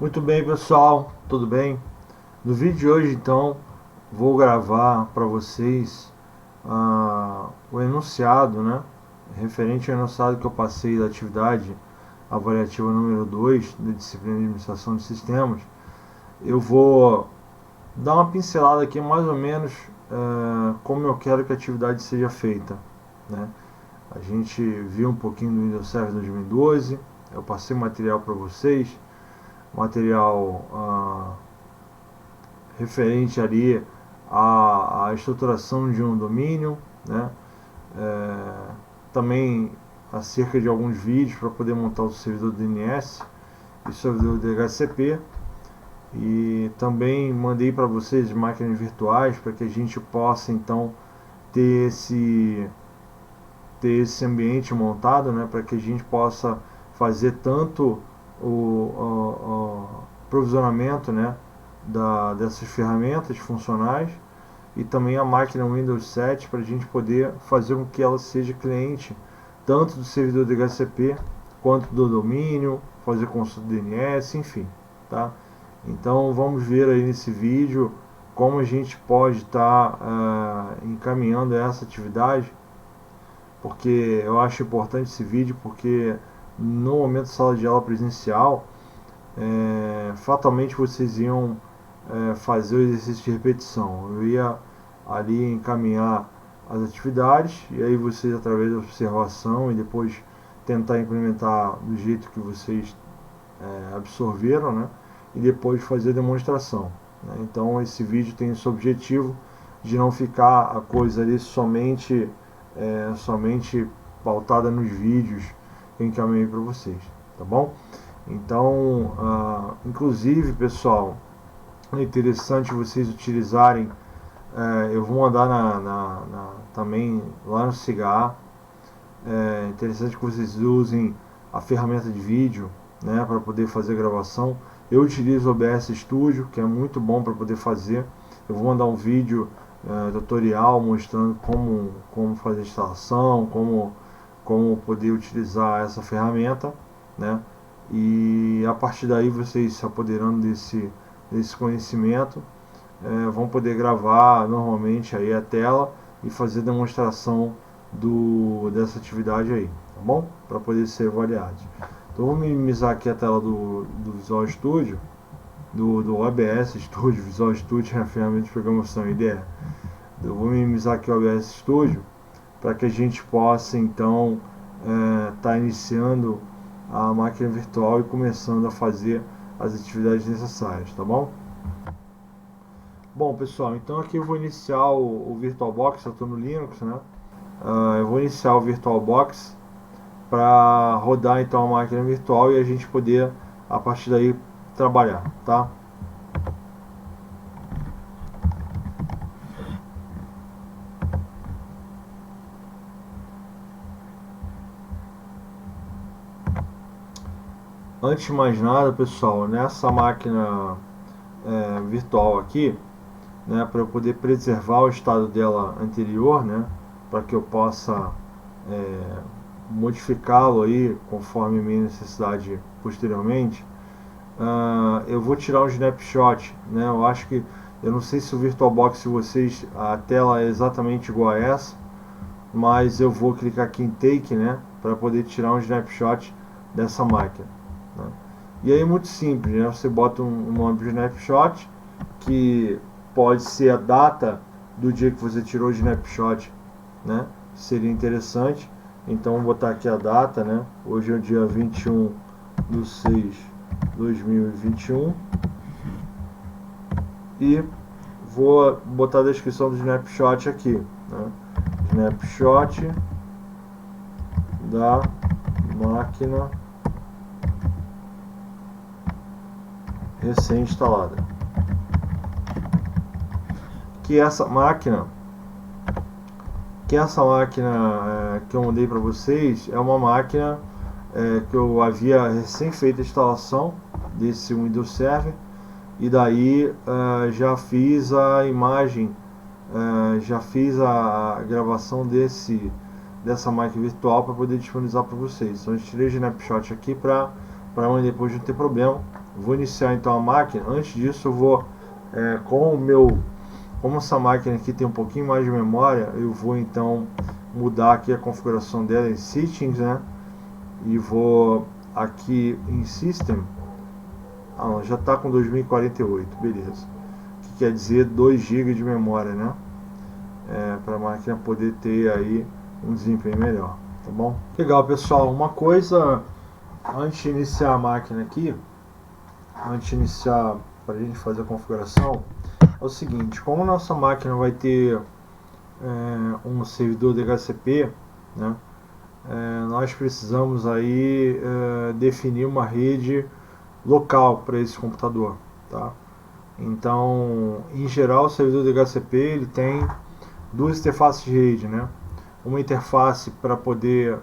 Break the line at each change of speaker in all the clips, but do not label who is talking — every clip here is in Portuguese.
Muito bem, pessoal, tudo bem? No vídeo de hoje, então, vou gravar para vocês o enunciado, né? Referente ao enunciado que eu passei da atividade avaliativa número 2 da disciplina de administração de sistemas. Eu vou dar uma pincelada aqui, mais ou menos, como eu quero que a atividade seja feita, né? A gente viu um pouquinho do Windows Server 2012, eu passei material para vocês, material referente ali à estruturação de um domínio, né? É, também acerca de alguns vídeos para poder montar o servidor DNS e o servidor DHCP, e também mandei para vocês máquinas virtuais para que a gente possa então ter esse ambiente montado, né? Para que a gente possa fazer tanto o provisionamento, né? Dessas ferramentas funcionais, e também a máquina Windows 7 para a gente poder fazer com que ela seja cliente tanto do servidor DHCP quanto do domínio, fazer consulta DNS, enfim, tá? Então vamos ver aí nesse vídeo como a gente pode estar encaminhando essa atividade, porque eu acho importante esse vídeo, porque no momento de sala de aula presencial, fatalmente vocês iam fazer o exercício de repetição. Eu ia ali encaminhar as atividades e aí vocês, através da observação e depois tentar implementar do jeito que vocês absorveram, né? E depois fazer a demonstração, né? Então esse vídeo tem esse objetivo de não ficar a coisa ali somente pautada nos vídeos que eu encaminhei para vocês, tá bom? Então, inclusive, pessoal, é interessante vocês utilizarem. Eu vou mandar também lá no Cigar. É interessante que vocês usem a ferramenta de vídeo, né, para poder fazer gravação. Eu utilizo o OBS Studio, que é muito bom para poder fazer. Eu vou mandar um vídeo tutorial mostrando como fazer a instalação, como poder utilizar essa ferramenta, né? E a partir daí vocês se apoderando desse conhecimento, vão poder gravar normalmente aí a tela e fazer demonstração dessa atividade aí, tá bom? Para poder ser avaliado. Então vou minimizar aqui a tela do Visual Studio, do OBS Studio. Visual Studio é a ferramenta de programação IDE. Eu vou minimizar aqui o OBS Studio para que a gente possa então estar iniciando a máquina virtual e começando a fazer as atividades necessárias, tá bom? Bom, pessoal, então aqui eu vou iniciar o VirtualBox. Eu estou no Linux, né? Eu vou iniciar o VirtualBox para rodar então a máquina virtual e a gente poder a partir daí trabalhar, tá? Antes de mais nada, pessoal, nessa máquina virtual aqui, né, para eu poder preservar o estado dela anterior, né, para que eu possa modificá-lo aí conforme minha necessidade posteriormente. Eu vou tirar um snapshot, né? Eu não sei se o VirtualBox de vocês a tela é exatamente igual a essa, mas eu vou clicar aqui em Take, né, para poder tirar um snapshot dessa máquina, né? E aí é muito simples, né? Você bota um nome de snapshot, que pode ser a data do dia que você tirou o snapshot, né? Seria interessante. Então vou botar aqui a data, né? Hoje é o dia 21/6/2021 e vou botar a descrição do snapshot aqui, né? Snapshot da máquina recém-instalada. Que essa máquina que eu mandei para vocês é uma máquina que eu havia recém feito a instalação desse Windows Server, e daí já fiz a imagem, já fiz a gravação dessa máquina virtual para poder disponibilizar para vocês. Então eu tirei o snapshot aqui para depois não ter problema. Vou iniciar então a máquina. Antes disso eu vou, como essa máquina aqui tem um pouquinho mais de memória, eu vou então mudar aqui a configuração dela em Settings, né? E vou aqui em System. Já está com 2048, beleza. Que quer dizer 2 GB de memória, né? Para a máquina poder ter aí um desempenho melhor, tá bom? Legal, pessoal. Uma coisa antes de iniciar a máquina aqui, antes de iniciar para a gente fazer a configuração, é o seguinte: como a nossa máquina vai ter um servidor DHCP, né? Nós precisamos aí definir uma rede local para esse computador, tá? Então, em geral, o servidor DHCP ele tem 2 interfaces de rede, né? Uma interface para poder,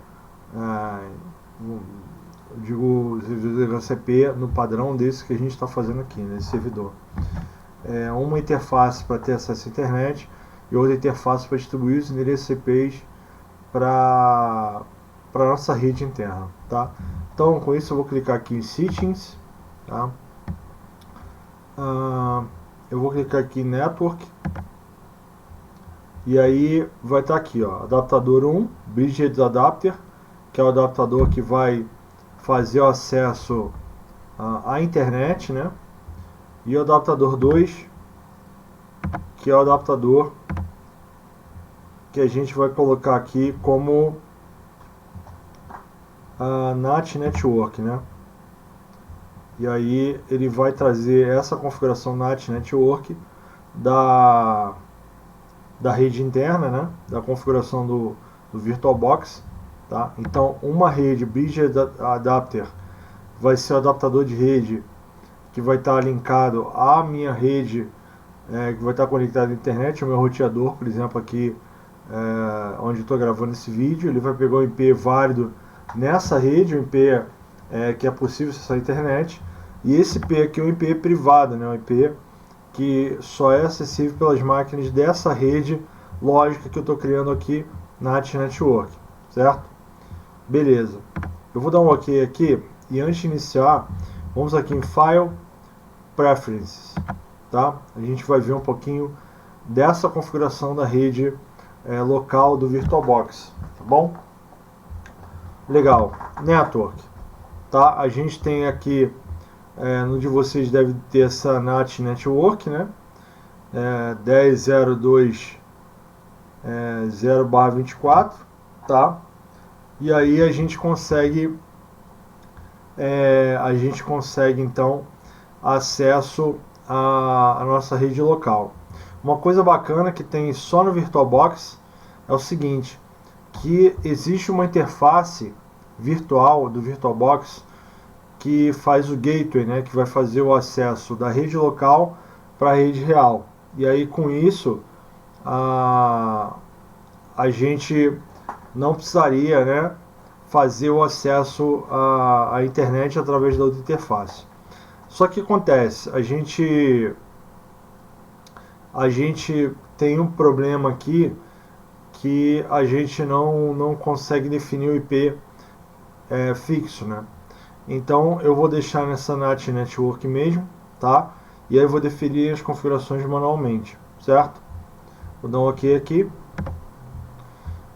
digo, servidor DHCP no padrão desse que a gente está fazendo aqui, nesse servidor. Uma interface para ter acesso à internet e outra interface para distribuir os endereços IPs para a nossa rede interna, tá? Então, com isso eu vou clicar aqui em Settings, tá? Eu vou clicar aqui em Network e aí vai estar aqui, ó, adaptador 1, Bridge Adapter, que é o adaptador que vai fazer o acesso à internet, né? E o adaptador 2, que é o adaptador que a gente vai colocar aqui como a NAT Network, né? E aí ele vai trazer essa configuração NAT Network da rede interna, né? Da configuração do VirtualBox, tá? Então, uma rede Bridge Adapter vai ser o adaptador de rede que vai estar linkado à minha rede, que vai estar conectado à internet, o meu roteador, por exemplo, aqui onde estou gravando esse vídeo. Ele vai pegar o IP válido nessa rede, o IP que é possível acessar a internet, e esse IP aqui é um IP privado, né? Um IP que só é acessível pelas máquinas dessa rede lógica que eu estou criando aqui na NAT Network, certo? Beleza. Eu vou dar um OK aqui e antes de iniciar, vamos aqui em File, Preferences, tá? A gente vai ver um pouquinho dessa configuração da rede local do VirtualBox, tá bom? Legal. Network, tá? A gente tem aqui no de vocês deve ter essa NAT Network, né? 10.02.0/24, tá? E aí a gente consegue então acesso à nossa rede local. Uma coisa bacana que tem só no VirtualBox é o seguinte, que existe uma interface virtual do VirtualBox que faz o gateway, né, que vai fazer o acesso da rede local para a rede real. E aí com isso a gente não precisaria, né, fazer o acesso à internet através da outra interface. Só que acontece, a gente tem um problema aqui que a gente não consegue definir o IP fixo, né? Então eu vou deixar nessa NAT Network mesmo, tá? E aí eu vou definir as configurações manualmente, certo? Vou dar um OK aqui.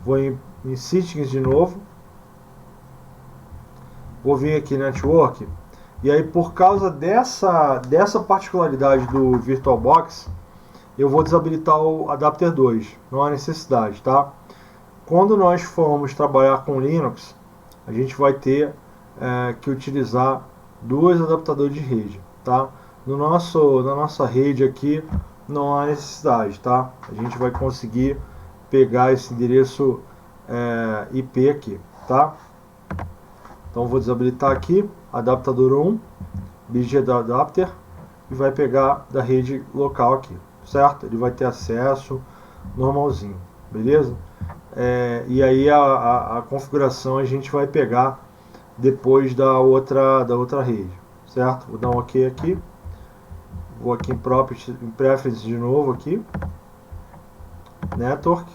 Vou em Settings de novo. Vou vir aqui Network. E aí por causa dessa particularidade do VirtualBox, eu vou desabilitar o Adapter 2. Não há necessidade, tá? Quando nós formos trabalhar com Linux, a gente vai ter que utilizar 2 adaptadores de rede, tá? Na nossa rede aqui não há necessidade, tá? A gente vai conseguir pegar esse endereço IP aqui, tá? Então vou desabilitar aqui, adaptador 1, Bridge Adapter, e vai pegar da rede local aqui, certo? Ele vai ter acesso normalzinho, beleza? E aí a configuração a gente vai pegar depois da outra rede, certo? Vou dar um OK aqui, vou aqui em Properties, em Preferences de novo aqui, Network,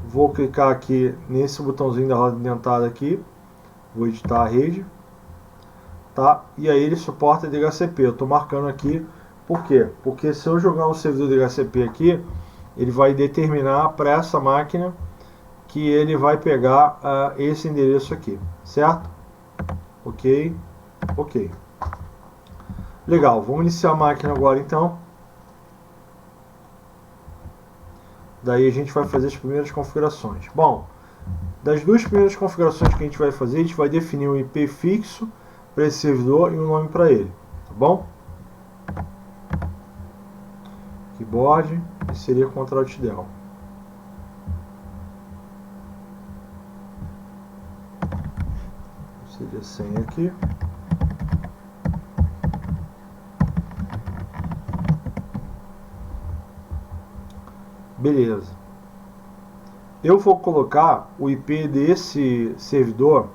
vou clicar aqui nesse botãozinho da roda dentada aqui, vou editar a rede, tá? E aí ele suporta DHCP. Eu estou marcando aqui, por quê? Porque se eu jogar um servidor DHCP aqui, ele vai determinar para essa máquina que ele vai pegar esse endereço aqui, certo? Ok, ok. Legal, vamos iniciar a máquina agora então. Daí a gente vai fazer as primeiras configurações. Bom, das duas primeiras configurações que a gente vai fazer, a gente vai definir um IP fixo para esse servidor e um nome para ele, tá bom? Keyboard e seria Ctrl+Del. Seria senha aqui. Beleza. Eu vou colocar o IP desse servidor,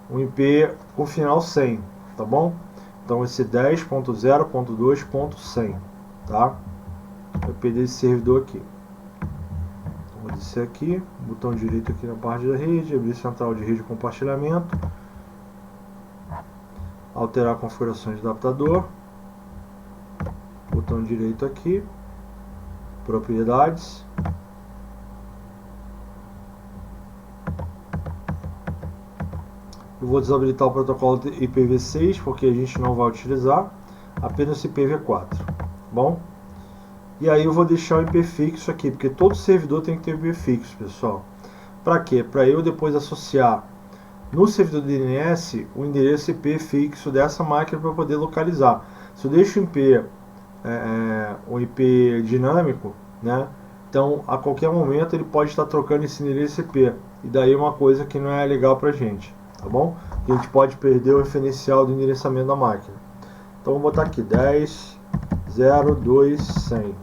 um IP com final 100, tá bom? Então esse 10.0.2.100, tá? O IP desse servidor aqui. Então, vou descer aqui, botão direito aqui na parte da rede, abrir central de rede e compartilhamento, alterar a configuração de adaptador, botão direito aqui, propriedades, eu vou desabilitar o protocolo IPv6 porque a gente não vai utilizar, apenas IPv4, bom? E aí eu vou deixar o IP fixo aqui, porque todo servidor tem que ter IP fixo, pessoal. Para quê? Para eu depois associar no servidor DNS o endereço IP fixo dessa máquina para poder localizar. Se eu deixo o IP dinâmico, né? Então a qualquer momento ele pode estar trocando esse endereço IP, e daí é uma coisa que não é legal pra gente, tá bom? A gente pode perder o referencial do endereçamento da máquina. Então vou botar aqui 10.0.2.100.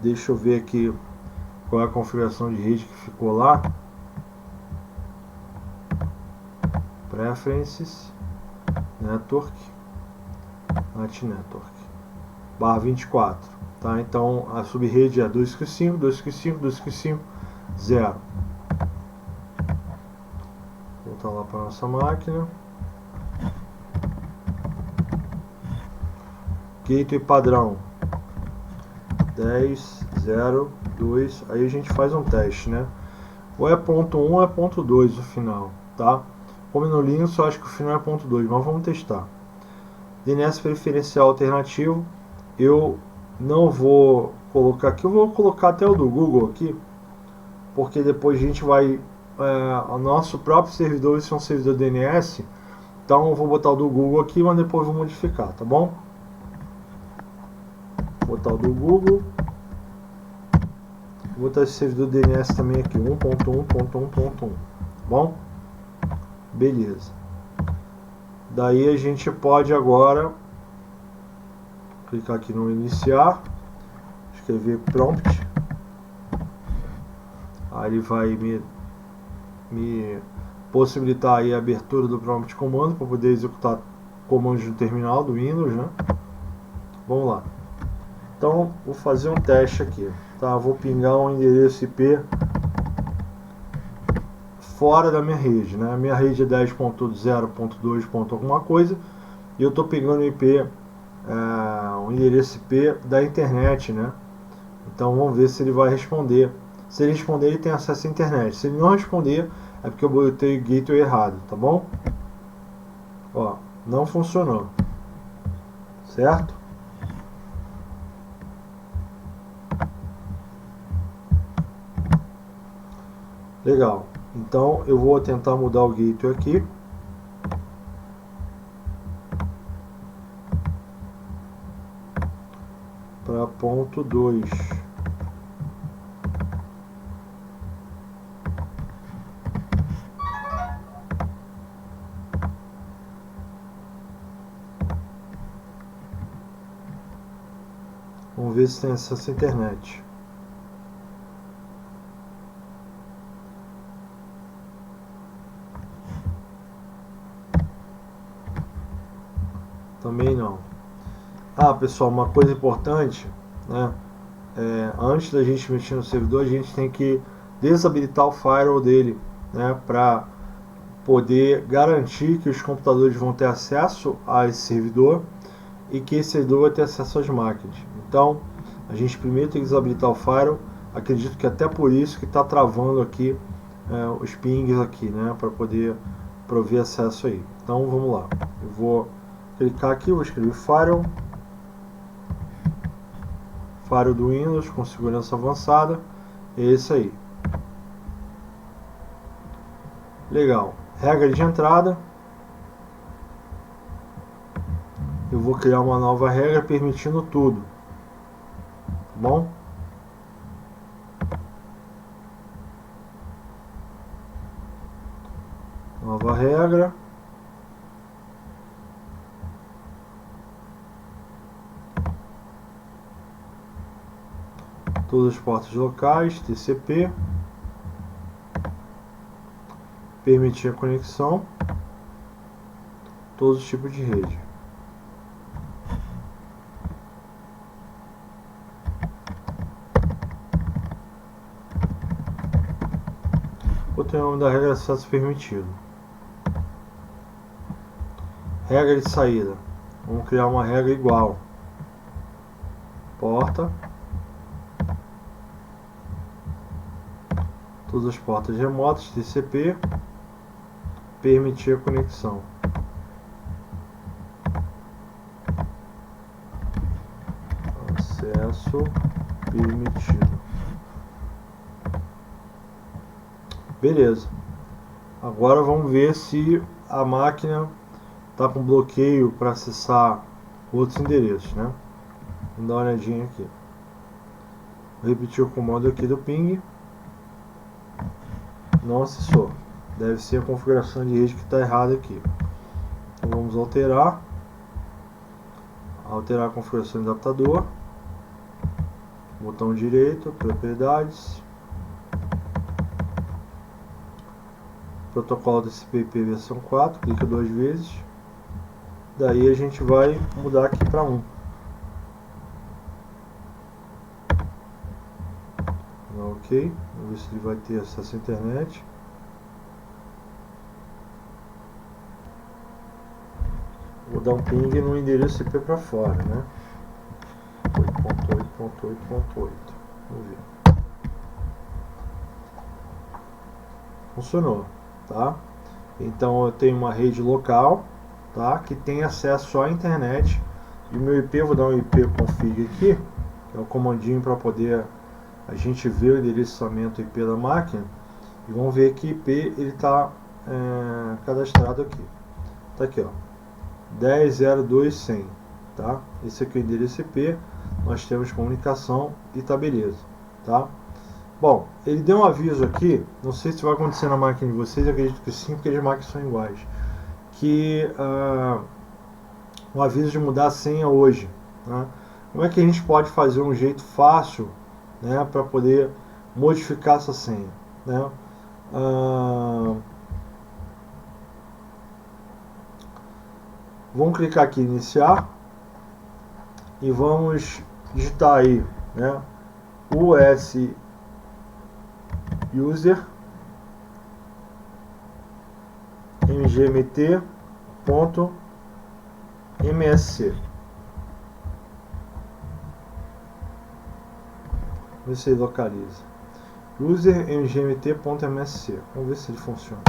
Deixa eu ver aqui qual é a configuração de rede que ficou lá. Preferences, Network, NAT Network, barra 24, tá? Então a subrede é 255, 255, 255, 0. Voltar lá para nossa máquina. Gateway padrão 10.0.2. Aí a gente faz um teste, né? Ou é ponto 1 ou é ponto 2 o final, tá? Como no Linux eu acho que o final é ponto 2, mas vamos testar. DNS preferencial alternativo, eu não vou colocar aqui, eu vou colocar até o do Google aqui, porque depois a gente vai, o nosso próprio servidor, esse é um servidor DNS, então eu vou botar o do Google aqui, mas depois vou modificar, tá bom? Vou botar o do Google, vou botar esse servidor DNS também aqui, 1.1.1.1, tá bom? Beleza. Daí a gente pode agora clicar aqui no iniciar, escrever prompt, aí ele vai me possibilitar aí a abertura do prompt comando para poder executar comandos no terminal do Windows, né? Vamos lá. Então vou fazer um teste aqui, tá? Vou pingar um endereço IP fora da minha rede, né? A minha rede é 10.0.2. alguma coisa, e eu estou pegando o IP, o endereço IP da internet, né? Então vamos ver se ele vai responder. Se ele responder, ele tem acesso à internet. Se ele não responder, é porque eu botei o gateway errado, tá bom? Ó, não funcionou, certo? Legal. Então eu vou tentar mudar o gateway aqui. Para ponto 2. Vamos ver se tem acesso à internet. Também não. Ah, pessoal, uma coisa importante, né? Antes da gente mexer no servidor, a gente tem que desabilitar o firewall dele, né? Para poder garantir que os computadores vão ter acesso a esse servidor e que esse servidor vai ter acesso às máquinas. Então, a gente primeiro tem que desabilitar o firewall. Acredito que até por isso que está travando aqui os pings aqui, né, para poder prover acesso aí. Então, vamos lá. Eu vou clicar aqui, vou escrever firewall do Windows com segurança avançada. É esse aí. Legal. Regra de entrada. Eu vou criar uma nova regra permitindo tudo. Tá bom? Nova regra. Todas as portas locais, TCP. Permitir a conexão. Todos os tipos de rede. Vou ter o nome da regra acesso permitido. Regra de saída. Vamos criar uma regra igual. Porta. Todas as portas remotas, TCP. Permitir a conexão. Acesso permitido. Beleza. Agora vamos ver se a máquina está com bloqueio para acessar outros endereços, né? Vamos dar uma olhadinha aqui. Vou repetir o comando aqui do ping. Não acessou. Deve ser a configuração de rede que está errada aqui. Então vamos alterar. Alterar a configuração do adaptador. Botão direito, propriedades. Protocolo TCP/IP versão 4, clica 2 vezes. Daí a gente vai mudar aqui para 1. Ok, vamos ver se ele vai ter acesso à internet. Vou dar um ping no endereço IP para fora, né? 8.8.8.8. Vamos ver. Funcionou, tá? Então eu tenho uma rede local, tá? Que tem acesso só à internet. E o meu IP, eu vou dar um IP config aqui, que é o comandinho para poder a gente ver o endereçamento IP da máquina. E vamos ver que IP ele está cadastrado aqui. Tá aqui, ó. 10.02.100, tá? Esse aqui é o endereço IP. Nós temos comunicação e tá beleza, tá? Bom, ele deu um aviso aqui, não sei se vai acontecer na máquina de vocês, eu acredito que sim, porque as máquinas são iguais, que um aviso de mudar a senha hoje, né? Como é que a gente pode fazer um jeito fácil, né, para poder modificar essa senha, né? Vamos clicar aqui em iniciar e vamos digitar aí, né, US user mgmt.msc. Vamos ver se ele localiza. User mgmt.msc. Vamos ver se ele funciona.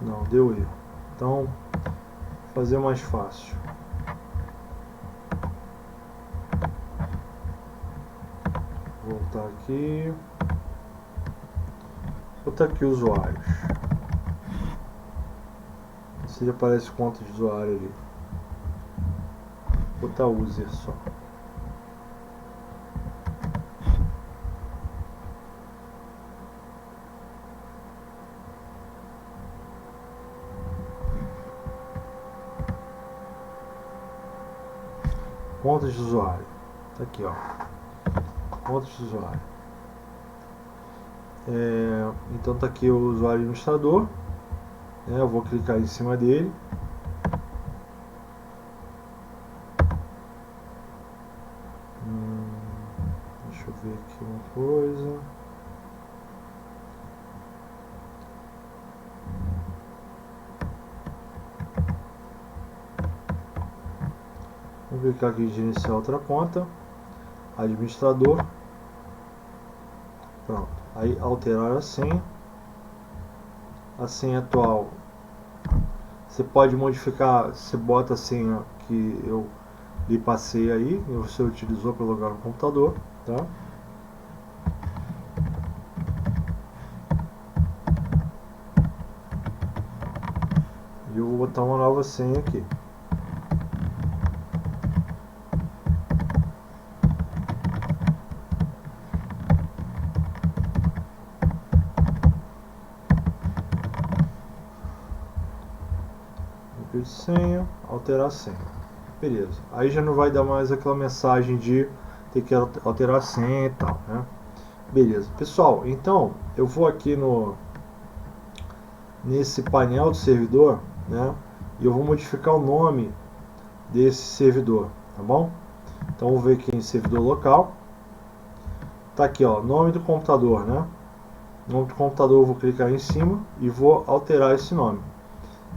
Não, deu erro. Então, vou fazer mais fácil. Vou voltar aqui. Vou botar aqui usuários. Se aparece conta de usuário ali. Vou botar user só. Contas de usuário. Tá aqui, ó. Contas de usuário. Então tá aqui o usuário administrador. Eu vou clicar em cima dele. Deixa eu ver aqui uma coisa. Vamos clicar aqui em gerenciar outra conta, administrador, pronto, aí alterar a senha atual, você pode modificar, você bota a senha que eu lhe passei aí, e você utilizou para logar no computador, tá? E eu vou botar uma nova senha aqui. De senha, alterar a senha. Beleza. Aí já não vai dar mais aquela mensagem de ter que alterar a senha e tal, né? Beleza. Pessoal, então eu vou aqui nesse painel do servidor, né? E eu vou modificar o nome desse servidor, tá bom? Então vou ver aqui em servidor local. Tá aqui, ó, nome do computador, né? Nome do computador, eu vou clicar em cima e vou alterar esse nome.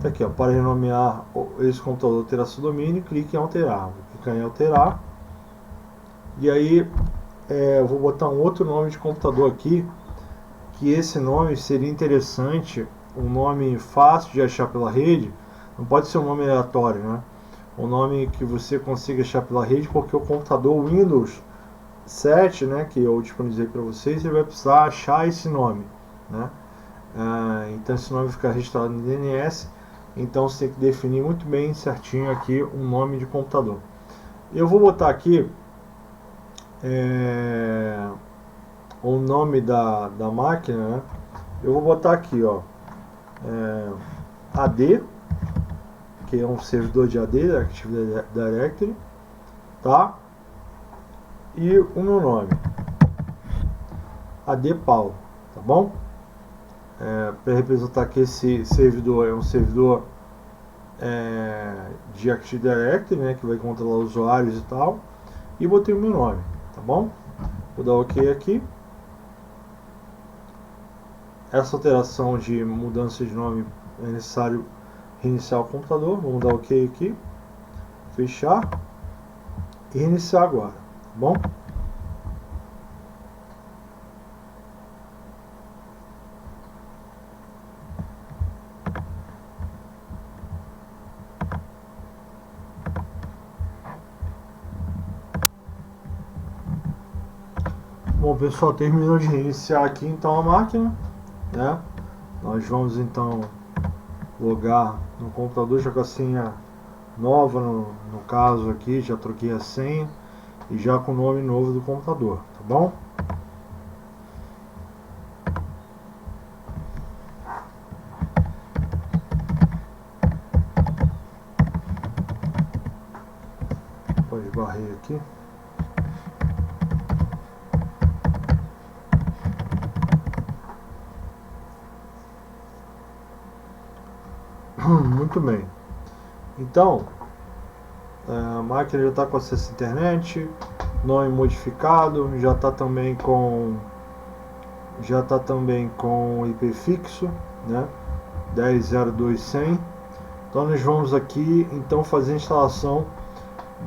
Tá aqui, ó, para renomear esse computador, alteração do domínio, clique em alterar. Vou clicar em alterar. E aí eu vou botar um outro nome de computador aqui, que esse nome seria interessante, um nome fácil de achar pela rede, não pode ser um nome aleatório, né? Um nome que você consiga achar pela rede, porque o computador Windows 7, né, que eu disponibilizei para vocês, ele vai precisar achar esse nome, né? Então esse nome vai ficar registrado no DNS. Então você tem que definir muito bem certinho aqui um nome de computador. Eu vou botar aqui o nome da máquina, né? Eu vou botar aqui, ó, AD, que é um servidor de AD, Active Directory, tá? E o meu nome, AD Paulo, tá bom? Para representar que esse servidor é um servidor de Active Directory, né, que vai controlar usuários e tal, e botei o meu nome, tá bom? Vou dar OK aqui. Essa alteração de mudança de nome é necessário reiniciar o computador. Vamos dar OK aqui, fechar e reiniciar agora, tá bom? Bom, pessoal, terminou de reiniciar aqui então a máquina, né? Nós vamos então logar no computador já com a senha nova, no caso aqui, já troquei a senha e já com o nome novo do computador, tá bom? Pode varrer aqui. Muito bem. Então, a máquina já está com acesso à internet, nome modificado, já está também com IP fixo, né? 10.02.100. Então nós vamos aqui então fazer a instalação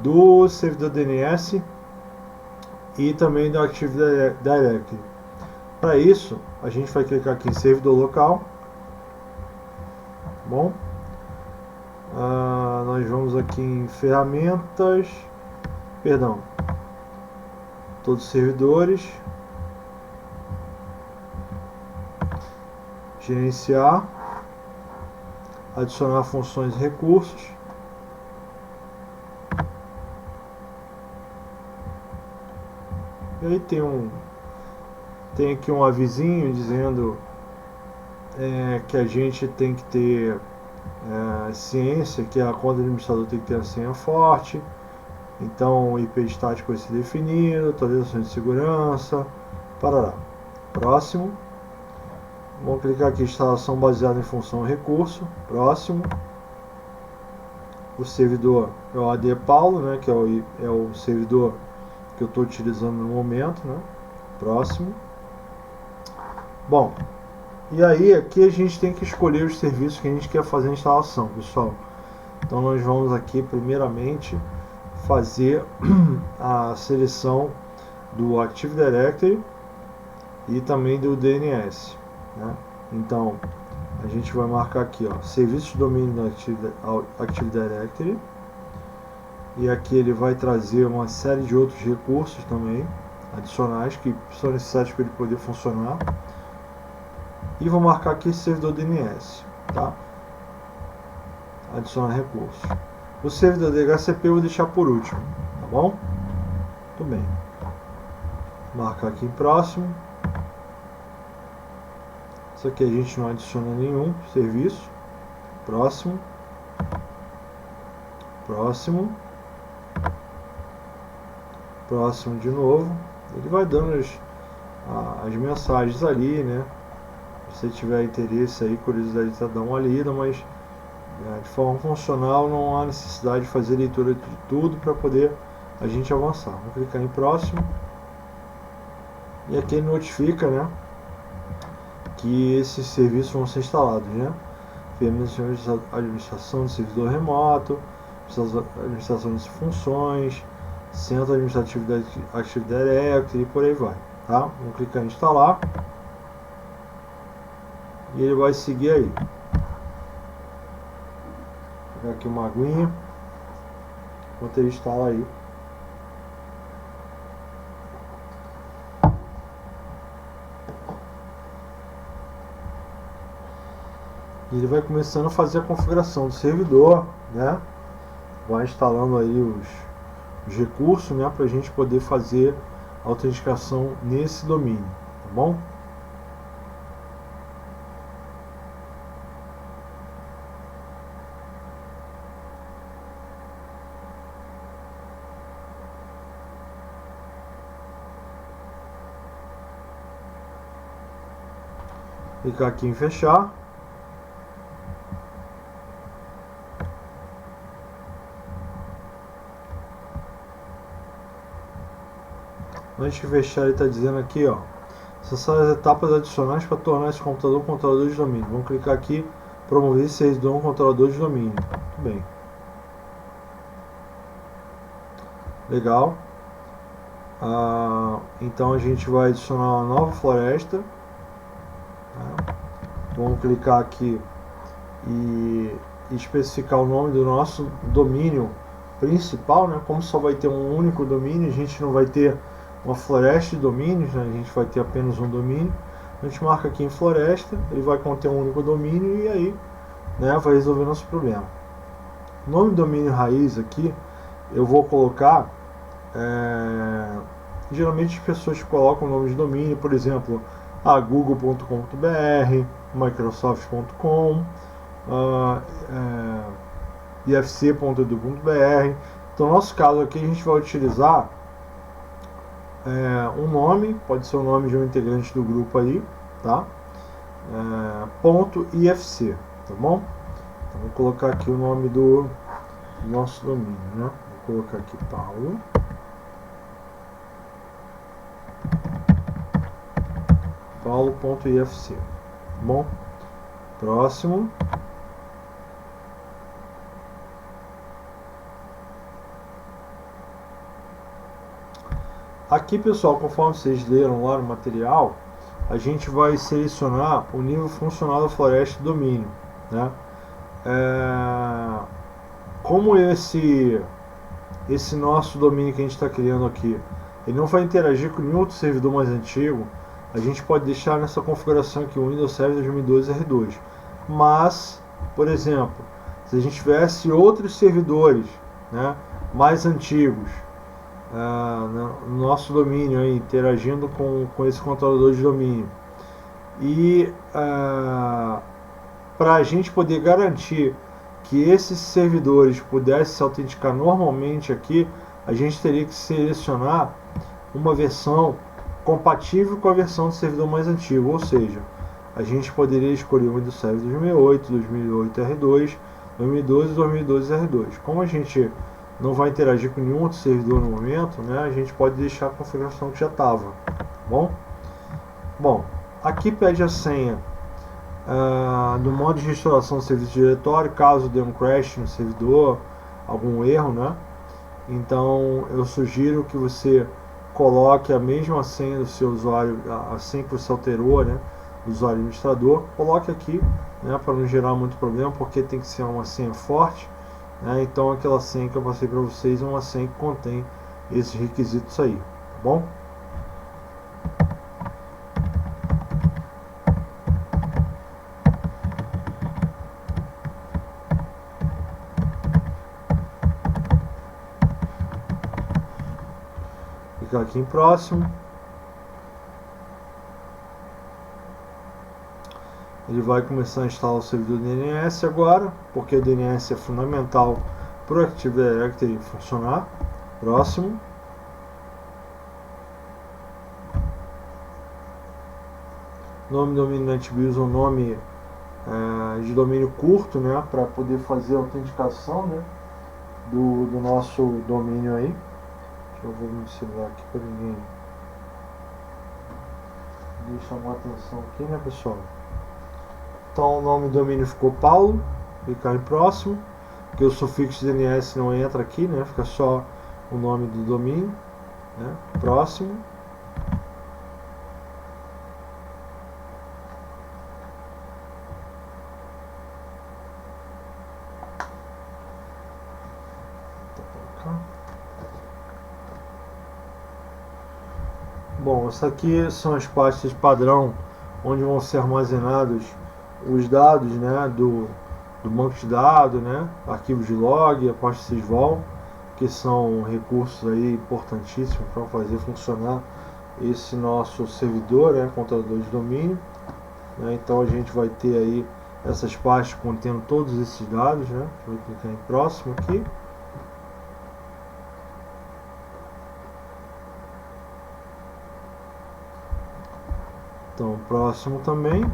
do servidor DNS e também do Active Directory. Para isso, a gente vai clicar aqui em servidor local. Bom, nós vamos aqui em ferramentas, todos os servidores, gerenciar, adicionar funções e recursos, e aí tem aqui um avisinho dizendo que a gente tem que ter ciência que a conta do administrador tem que ter a senha forte, então o IP estático vai ser definido, atualizações de segurança, parará. Próximo, vamos clicar aqui instalação baseada em função e recurso, próximo. O servidor é o AD Paulo, né, que é o servidor que eu estou utilizando no momento, né? Próximo. Bom, e aí aqui a gente tem que escolher os serviços que a gente quer fazer a instalação, pessoal. Então nós vamos aqui primeiramente fazer a seleção do Active Directory e também do DNS, né? Então a gente vai marcar aqui, ó, serviço de domínio do Active Directory, e aqui ele vai trazer uma série de outros recursos também adicionais que são necessários para ele poder funcionar, e vou marcar aqui servidor DNS, tá? Adicionar recursos. O servidor DHCP eu vou deixar por último, tá bom? Muito bem. Marcar aqui em próximo. Isso aqui a gente não adiciona nenhum serviço. Próximo. Próximo. Próximo de novo. Ele vai dando as mensagens ali, né? Se você tiver interesse aí, curiosidade, tá, dá uma lida, mas de forma funcional não há necessidade de fazer leitura de tudo para poder a gente avançar. Vamos clicar em próximo. E aqui ele notifica, né, que esses serviços vão ser instalados, né? Administração de servidor remoto, administração de funções, centro administrativo da Active Directory e por aí vai, tá? Vamos clicar em instalar e ele vai seguir aí. Vou pegar aqui uma aguinha enquanto ele instala aí. E ele vai começando a fazer a configuração do servidor, né? Vai instalando aí os recursos, né, para a gente poder fazer a autenticação nesse domínio, tá bom? Clicar aqui em fechar. Antes de fechar, ele está dizendo aqui, ó, acessar as etapas adicionais para tornar esse computador um controlador de domínio. Vamos clicar aqui, promover esse servidor um controlador de domínio. Muito bem. Legal. Então a gente vai adicionar uma nova floresta. Tá? Vamos clicar aqui e especificar o nome do nosso domínio principal, né? Como só vai ter um único domínio, a gente não vai ter uma floresta de domínios, né? A gente vai ter apenas um domínio. A gente marca aqui em floresta, ele vai conter um único domínio e aí, né, vai resolver nosso problema. Nome do domínio raiz aqui, eu vou colocar, geralmente as pessoas colocam o nome de domínio, por exemplo, google.com.br, microsoft.com, ifc.edu.br. Então, no nosso caso aqui, a gente vai utilizar um nome, pode ser o nome de um integrante do grupo aí, tá? .ifc, tá bom? Então, vou colocar aqui o nome do nosso domínio, né? Vou colocar aqui paulo.ifc, tá bom? Próximo. Aqui, pessoal, conforme vocês leram lá no material, a gente vai selecionar o nível funcional da floresta de domínio, né? Como esse nosso domínio que a gente está criando aqui, ele não vai interagir com nenhum outro servidor mais antigo, a gente pode deixar nessa configuração aqui o Windows Server 2012 R2. Mas, por exemplo, se a gente tivesse outros servidores, né, mais antigos, no nosso domínio aí, interagindo com esse controlador de domínio, e para a gente poder garantir que esses servidores pudessem se autenticar normalmente aqui, a gente teria que selecionar uma versão compatível com a versão do servidor mais antigo, ou seja, a gente poderia escolher o Windows Server 2008, 2008 R2, 2012 e 2012 R2. Como a gente não vai interagir com nenhum outro servidor no momento, né, a gente pode deixar a configuração que já estava, bom? Bom, aqui pede a senha do modo de restauração do serviço diretório, caso dê um crash no servidor, algum erro, né? Então eu sugiro que você coloque a mesma senha do seu usuário, a senha que você alterou, né, do usuário administrador, coloque aqui, né, para não gerar muito problema, porque tem que ser uma senha forte, né, então aquela senha que eu passei para vocês é uma senha que contém esses requisitos aí, tá bom? Clicar aqui em próximo. Ele vai começar a instalar o servidor DNS agora, porque o DNS é fundamental para o Active Directory funcionar. Próximo. Nome do domínio NetBIOS é um nome de domínio curto, né, para poder fazer a autenticação, né, do nosso domínio aí. Deixa eu ver no celular aqui para ninguém chamar atenção aqui, né, pessoal? Então o nome do domínio ficou Paulo, clicar em próximo, porque o sufixo DNS não entra aqui, né, fica só o nome do domínio, né, próximo. Bom, essas aqui são as pastas padrão onde vão ser armazenados os dados, né, do banco de dados, né, arquivos de log, a pasta sysvol, que são recursos aí importantíssimos para fazer funcionar esse nosso servidor, né, controlador de domínio, né. Então a gente vai ter aí essas pastas contendo todos esses dados, né. Vou clicar em próximo aqui. Então, próximo também.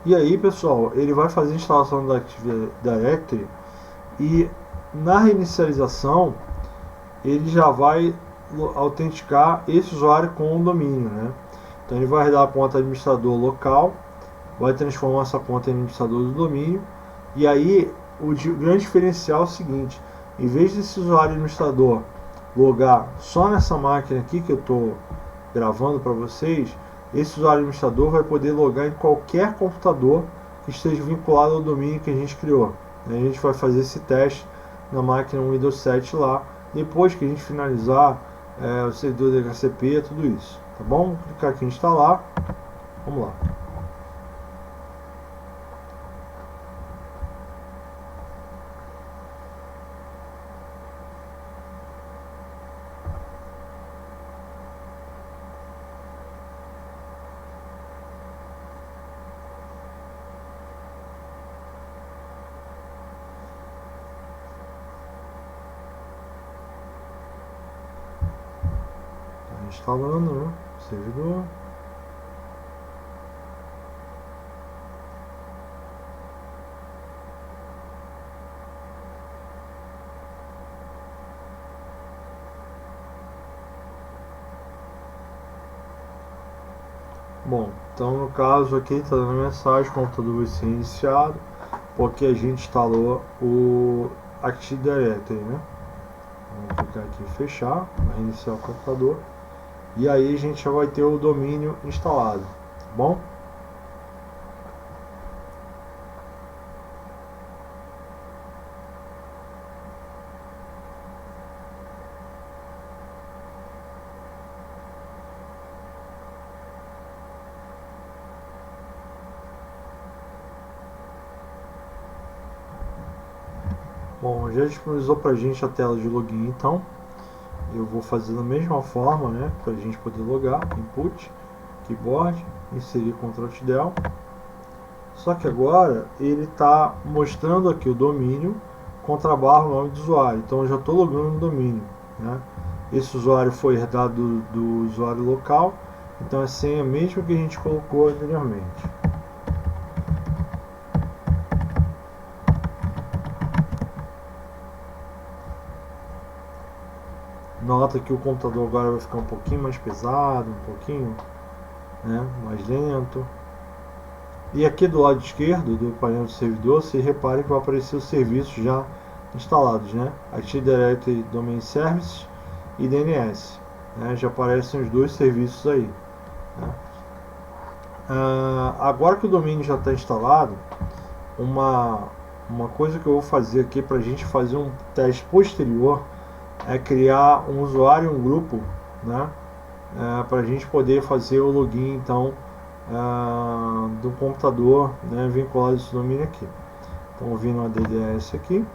E aí, pessoal, ele vai fazer a instalação da Active Directory e na reinicialização ele já vai autenticar esse usuário com o domínio, né? Então ele vai dar a conta administrador local, vai transformar essa conta em administrador do domínio, e aí o grande diferencial é o seguinte: em vez desse usuário administrador logar só nessa máquina aqui que eu estou gravando para vocês, esse usuário administrador vai poder logar em qualquer computador que esteja vinculado ao domínio que a gente criou. A gente vai fazer esse teste na máquina Windows 7 lá, depois que a gente finalizar o servidor de DHCP, tudo isso, tá bom? Vou clicar aqui em instalar, vamos lá. Instalando, né, o servidor. Bom, então no caso aqui está dando mensagem, o computador vai ser reiniciado, porque a gente instalou o Active Directory, né? Vamos clicar aqui em fechar, vai reiniciar o computador. E aí a gente já vai ter o domínio instalado, tá bom? Bom, já disponibilizou pra gente a tela de login, então eu vou fazer da mesma forma, né, para a gente poder logar, input, keyboard, inserir Ctrl+Del. Só que agora ele está mostrando aqui o domínio /, o nome do usuário, então eu já estou logando no domínio, né. Esse usuário foi herdado do usuário local, então a senha é a mesma que a gente colocou anteriormente. Nota que o computador agora vai ficar um pouquinho mais pesado, um pouquinho, né, mais lento. E aqui do lado esquerdo do painel do servidor, se repare que vai aparecer os serviços já instalados, né? Active Directory Domain Services e DNS, né? Já aparecem os dois serviços aí, né? Agora que o domínio já está instalado, uma coisa que eu vou fazer aqui para a gente fazer um teste posterior é criar um usuário e um grupo, né? Para a gente poder fazer o login então do computador, né, vinculado a esse domínio aqui. Então, vindo a DDS aqui,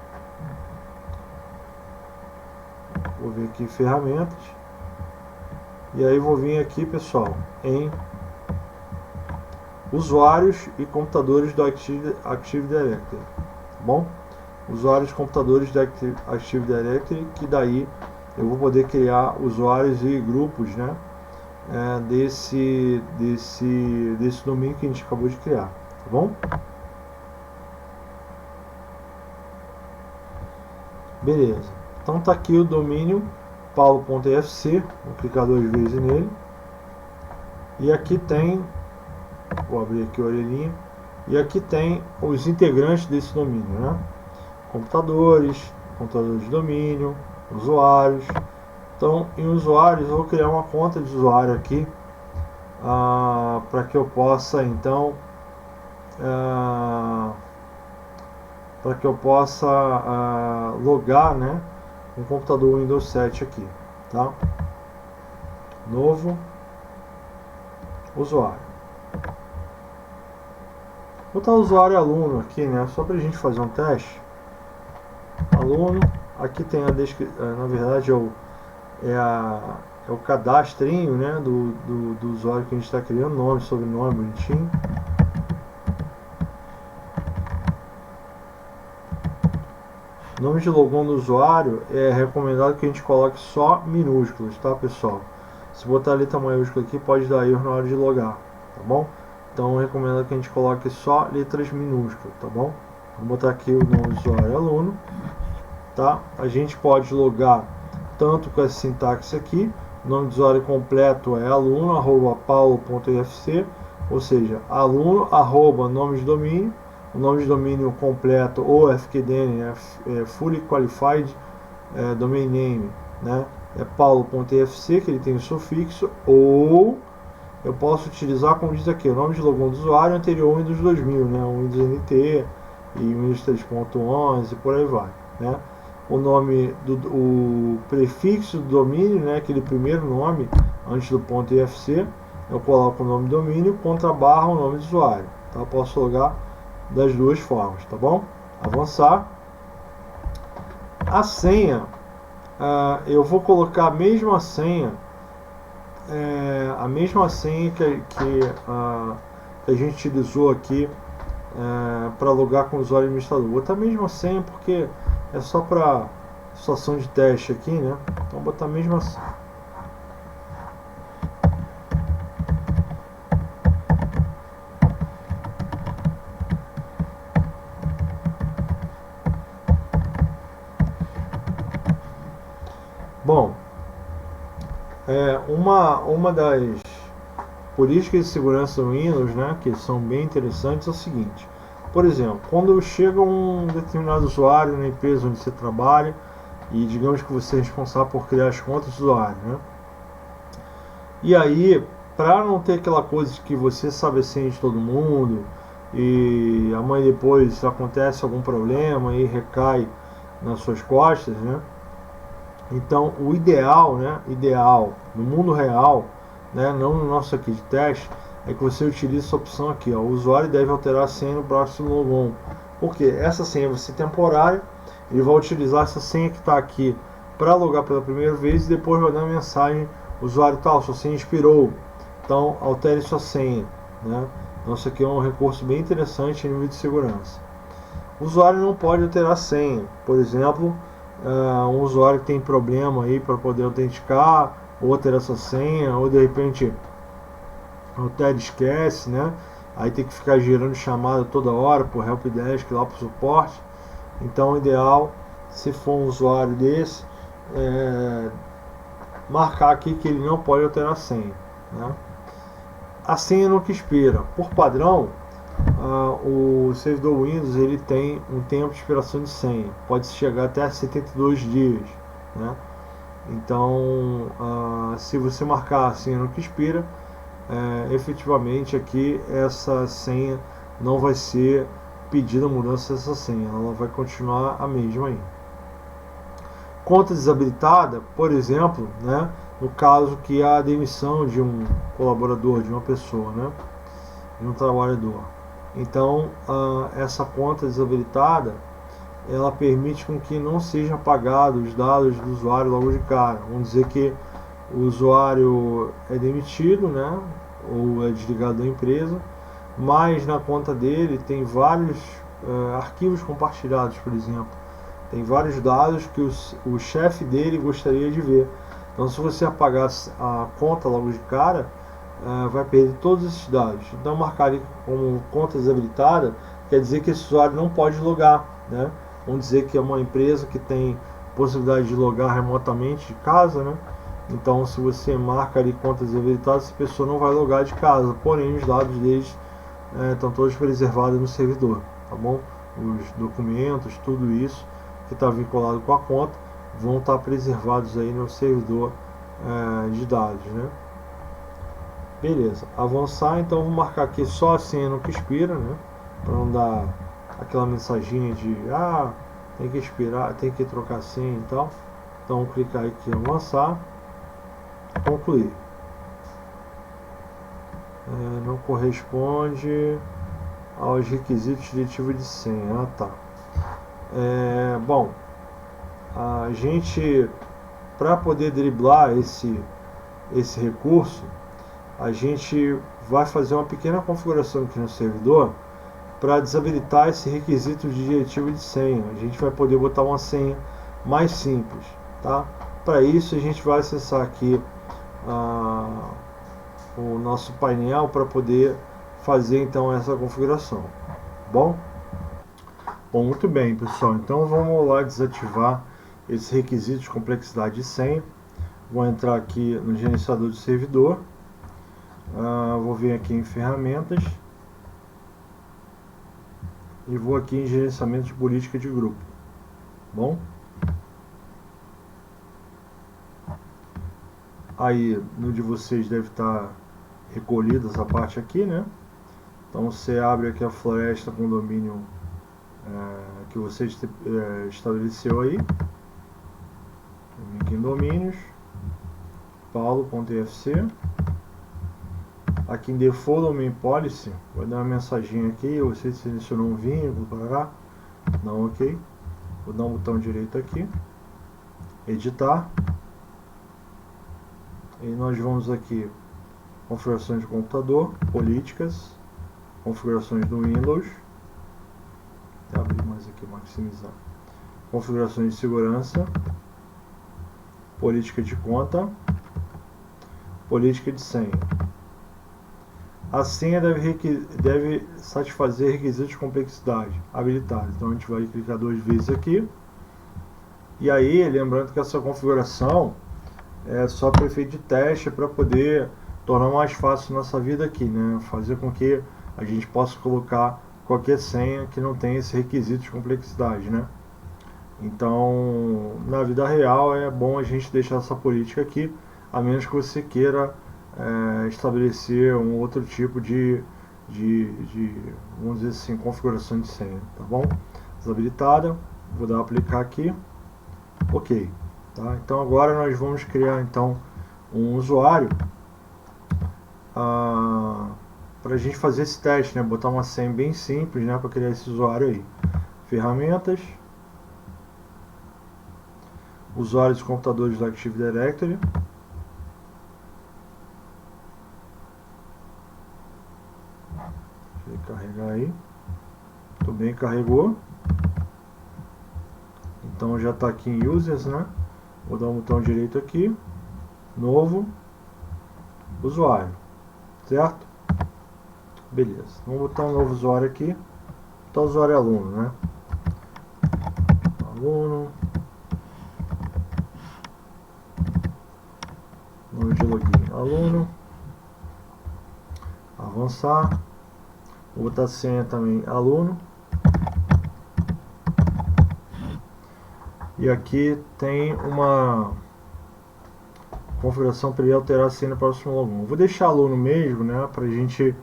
vou vir aqui em ferramentas, e aí vou vir aqui, pessoal, em usuários e computadores do Active Directory, tá bom? Usuários e computadores do Active Directory, que daí eu vou poder criar usuários e grupos, né, desse domínio que a gente acabou de criar, tá bom? Beleza, então tá aqui o domínio paulo.fc, vou clicar 2 vezes nele, e aqui tem, vou abrir aqui a orelhinha, e aqui tem os integrantes desse domínio, né? Computadores de domínio, usuários. Então, em usuários, eu vou criar uma conta de usuário aqui, para que eu possa, então, logar, né, um computador Windows 7 aqui, tá? Novo usuário. Vou botar o usuário aluno aqui, né, só para a gente fazer um teste. Aluno, aqui tem a descrição, na verdade é o cadastrinho, né, do usuário que a gente está criando, nome, sobrenome, bonitinho. Nome de login do usuário é recomendado que a gente coloque só minúsculos, tá, pessoal? Se botar letra maiúscula aqui pode dar erro na hora de logar, tá bom? Então é recomendado que a gente coloque só letras minúsculas, tá bom? Vou botar aqui o nome do usuário aluno, tá? A gente pode logar tanto com essa sintaxe aqui. O nome do usuário completo é aluno@paulo.fc, ou seja, aluno nome de domínio. O nome de domínio completo ou FQDN, né, Fully Qualified Domain Name, né, é paulo.fc, que ele tem o sufixo, ou eu posso utilizar, como diz aqui, o nome de login do usuário anterior ao Windows 2000, né, o Windows NT e Windows 3.11 e por aí vai, né. O nome o prefixo do domínio, né, aquele primeiro nome antes do ponto .fc, eu coloco o nome do domínio contra barra o nome do usuário, tá? Eu posso logar das duas formas, tá bom? Avançar. A senha, eu vou colocar a mesma senha que a gente utilizou aqui para logar com o usuário administrador. Vou botar a mesma senha porque é só para situação de teste aqui, né? Então vou botar a mesma senha. Bom, uma das políticas de segurança do Windows, né, que são bem interessantes, é o seguinte: por exemplo, quando chega um determinado usuário na empresa onde você trabalha e digamos que você é responsável por criar as contas do usuário, né? E aí, para não ter aquela coisa de que você sabe a senha de todo mundo e amanhã depois acontece algum problema e recai nas suas costas, né? Então, o ideal, né, no mundo real, né, não no nosso aqui de teste, é que você utilize essa opção aqui, ó, o usuário deve alterar a senha no próximo logon. Porque essa senha vai ser temporária, ele vai utilizar essa senha que está aqui para logar pela primeira vez e depois vai dar uma mensagem, usuário tal, sua senha expirou, então altere sua senha, né? Então isso aqui é um recurso bem interessante em nível de segurança. O usuário não pode alterar a senha, por exemplo, um usuário que tem problema aí para poder autenticar ou ter essa senha, ou de repente altere esquece, né? Aí tem que ficar gerando chamada toda hora por helpdesk lá para o suporte. Então o ideal, se for um usuário desse, marcar aqui que ele não pode alterar a senha, né? A senha nunca expira. Por padrão, o servidor Windows ele tem um tempo de expiração de senha, pode chegar até 72 dias, né? Então, se você marcar a senha no que expira, efetivamente aqui essa senha não vai ser pedida a mudança dessa senha, ela vai continuar a mesma aí. Conta desabilitada, por exemplo, né, no caso que há a demissão de um colaborador, de uma pessoa, né, de um trabalhador. Então, essa conta desabilitada, ela permite com que não sejam apagados os dados do usuário logo de cara. Vamos dizer que o usuário é demitido, né, ou é desligado da empresa, mas na conta dele tem vários arquivos compartilhados, por exemplo. Tem vários dados que o chefe dele gostaria de ver. Então, se você apagar a conta logo de cara, vai perder todos esses dados. Então, marcar ali como conta desabilitada quer dizer que esse usuário não pode logar, né? Vamos dizer que é uma empresa que tem possibilidade de logar remotamente de casa, né? Então, se você marca ali conta desabilitada, essa pessoa não vai logar de casa, porém os dados deles estão todos preservados no servidor, tá bom? Os documentos, tudo isso que está vinculado com a conta vão estar preservados aí no servidor de dados, né? Beleza, avançar, então vou marcar aqui só a senha no que expira, né? Para não dar aquela mensaginha de tem que expirar, tem que trocar a senha e tal. Então clicar aqui em avançar, concluir. Não corresponde aos requisitos diretivos de senha. Tá. Bom, a gente, para poder driblar esse recurso, a gente vai fazer uma pequena configuração aqui no servidor para desabilitar esse requisito de diretivo de senha. A gente vai poder botar uma senha mais simples, tá? Para isso a gente vai acessar aqui o nosso painel para poder fazer então essa configuração. Bom, muito bem, pessoal. Então vamos lá desativar esse requisito de complexidade de senha. Vou entrar aqui no gerenciador de servidor. Vou vir aqui em ferramentas e vou aqui em gerenciamento de política de grupo. Bom, aí no de vocês deve estar recolhida essa parte aqui, né? Então você abre aqui a floresta com o domínio que você estabeleceu aí. Aqui em domínios, paulo.ifc. Aqui em Default Domain Policy, vai dar uma mensagem aqui, você selecionou um vínculo para cá, não, ok. Vou dar um botão direito aqui, editar, e nós vamos aqui, configurações de computador, políticas, configurações do Windows, vou abrir mais aqui, maximizar, configurações de segurança, política de conta, política de senha. A senha deve satisfazer requisitos de complexidade habilitados. Então a gente vai clicar 2 vezes aqui. E aí, lembrando que essa configuração é só para efeito de teste, para poder tornar mais fácil nossa vida aqui, né? Fazer com que a gente possa colocar qualquer senha que não tenha esse requisito de complexidade, né? Então, na vida real é bom a gente deixar essa política aqui, a menos que você queira estabelecer um outro tipo de vamos dizer assim, configuração de senha, tá bom? Desabilitada, vou dar aplicar aqui, ok, tá? Então agora nós vamos criar então um usuário para a gente fazer esse teste, né? Botar uma senha bem simples, né? Para criar esse usuário aí. Ferramentas, usuários de computadores do Active Directory. Deixa eu carregar aí. Muito bem, carregou. Então já está aqui em Users, né? Vou dar um botão direito aqui. Novo. Usuário. Certo? Beleza. Vamos botar um novo usuário aqui. Então o usuário é aluno, né? Aluno. Nome de login. Aluno. Avançar. Vou botar a senha também aluno. E aqui tem uma configuração para ele alterar a senha no próximo login. Vou deixar aluno mesmo, né, para a gente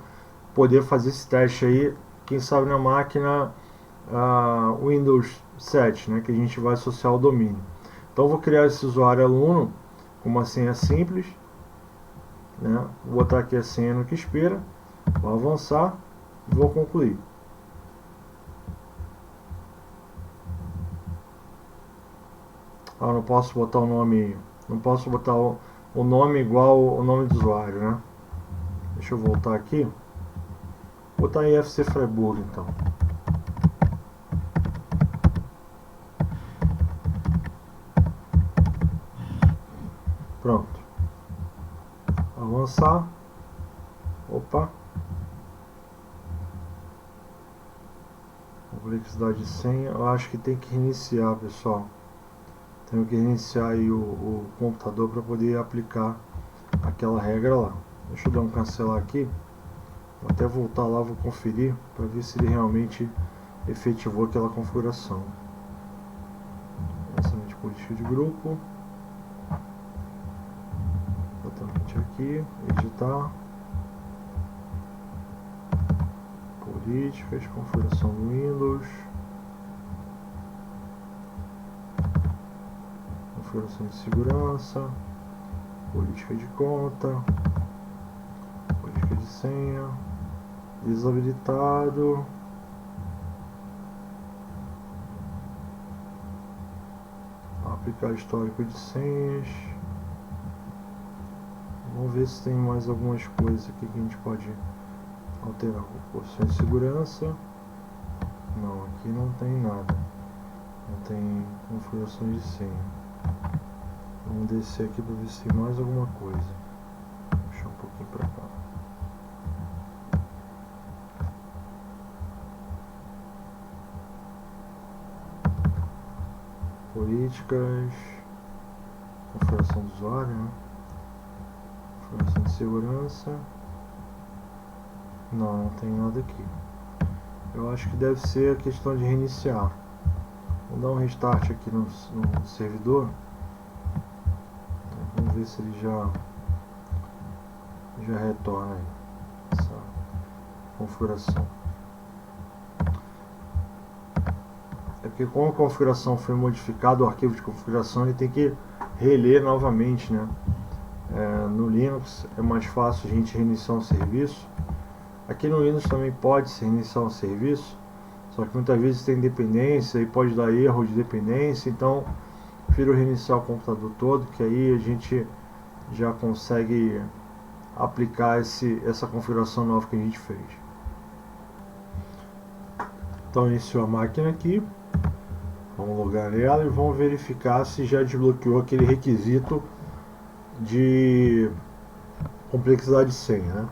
poder fazer esse teste aí, quem sabe na máquina Windows 7, né, que a gente vai associar ao domínio. Então vou criar esse usuário aluno com uma senha simples, né, vou botar aqui a senha no que espera, vou avançar e vou concluir. Não posso botar o nome, não posso botar o nome igual o nome do usuário, né? Deixa eu voltar aqui. Vou botar IFC Freiburg então. Pronto. Avançar. Opa. Complexidade de senha. Eu acho que tem que reiniciar, pessoal. Tenho que reiniciar aí o computador para poder aplicar aquela regra lá. Deixa eu dar um cancelar aqui. Vou até voltar lá, vou conferir para ver se ele realmente efetivou aquela configuração. Lançamento política de grupo. Exatamente aqui. Editar. Políticas, configuração do Windows. Configuração de segurança, política de conta, política de senha, desabilitado, aplicar histórico de senhas. Vamos ver se tem mais algumas coisas aqui que a gente pode alterar. Opções de segurança, não, aqui não tem nada, não tem configurações de senha. Vamos descer aqui para ver se tem mais alguma coisa. Vou puxar um pouquinho para cá. Políticas, configuração do usuário, né? Configuração de segurança. Não tem nada aqui. Eu acho que deve ser a questão de reiniciar. Vamos dar um restart aqui no servidor. Vamos ver se ele já retorna aí essa configuração. É porque como a configuração foi modificada, o arquivo de configuração ele tem que reler novamente, né? No Linux é mais fácil a gente reiniciar um serviço. Aqui no Windows também pode se reiniciar um serviço, só que muitas vezes tem dependência e pode dar erro de dependência, então prefiro reiniciar o computador todo, que aí a gente já consegue aplicar essa configuração nova que a gente fez. Então iniciou a máquina aqui, vamos logar ela e vamos verificar se já desbloqueou aquele requisito de complexidade de senha, né?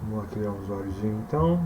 Vamos lá criar um usuáriozinho então.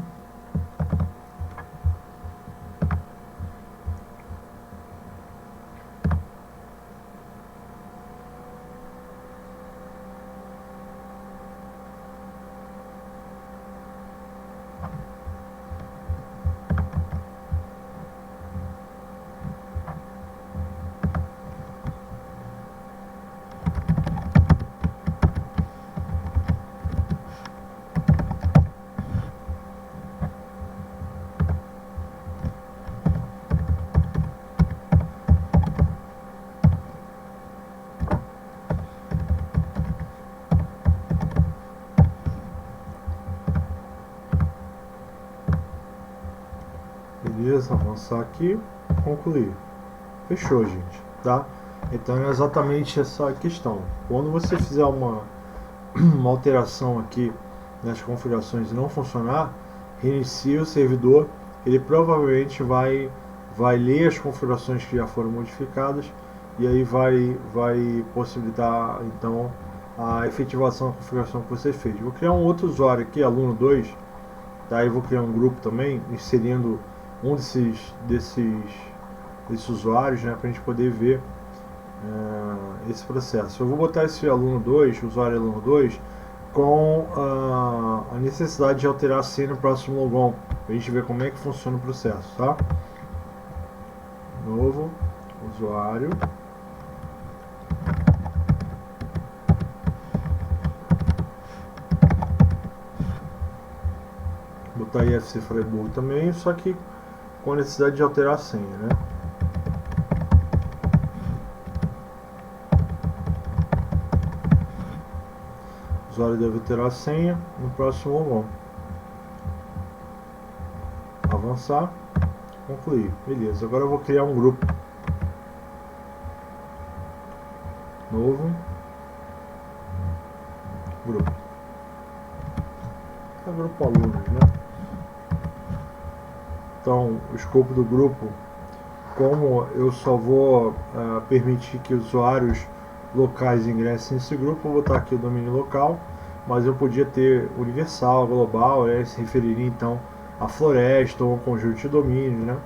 Beleza, avançar aqui, concluir. Fechou, gente, tá? Então é exatamente essa questão. Quando você fizer uma alteração aqui nas configurações e não funcionar, reinicie o servidor, ele provavelmente vai ler as configurações que já foram modificadas e aí vai possibilitar então a efetivação da configuração que você fez. Vou criar um outro usuário aqui, aluno 2, tá? E vou criar um grupo também, inserindo um desses usuários, né, para a gente poder ver esse processo. Eu vou botar esse aluno 2, usuário aluno 2, com a necessidade de alterar a senha no próximo logon, para a gente ver como é que funciona o processo, tá? Novo usuário. Vou botar IFC Freiburg também, só que com a necessidade de alterar a senha, né? O usuário deve alterar a senha no próximo logon. Avançar, concluir. Beleza, agora eu vou criar um grupo. Novo grupo. É grupo alunos, né? Então, o escopo do grupo, como eu só vou permitir que usuários locais ingressem nesse grupo, eu vou botar aqui o domínio local, mas eu podia ter universal, global, se referiria então a floresta ou um conjunto de domínios, né?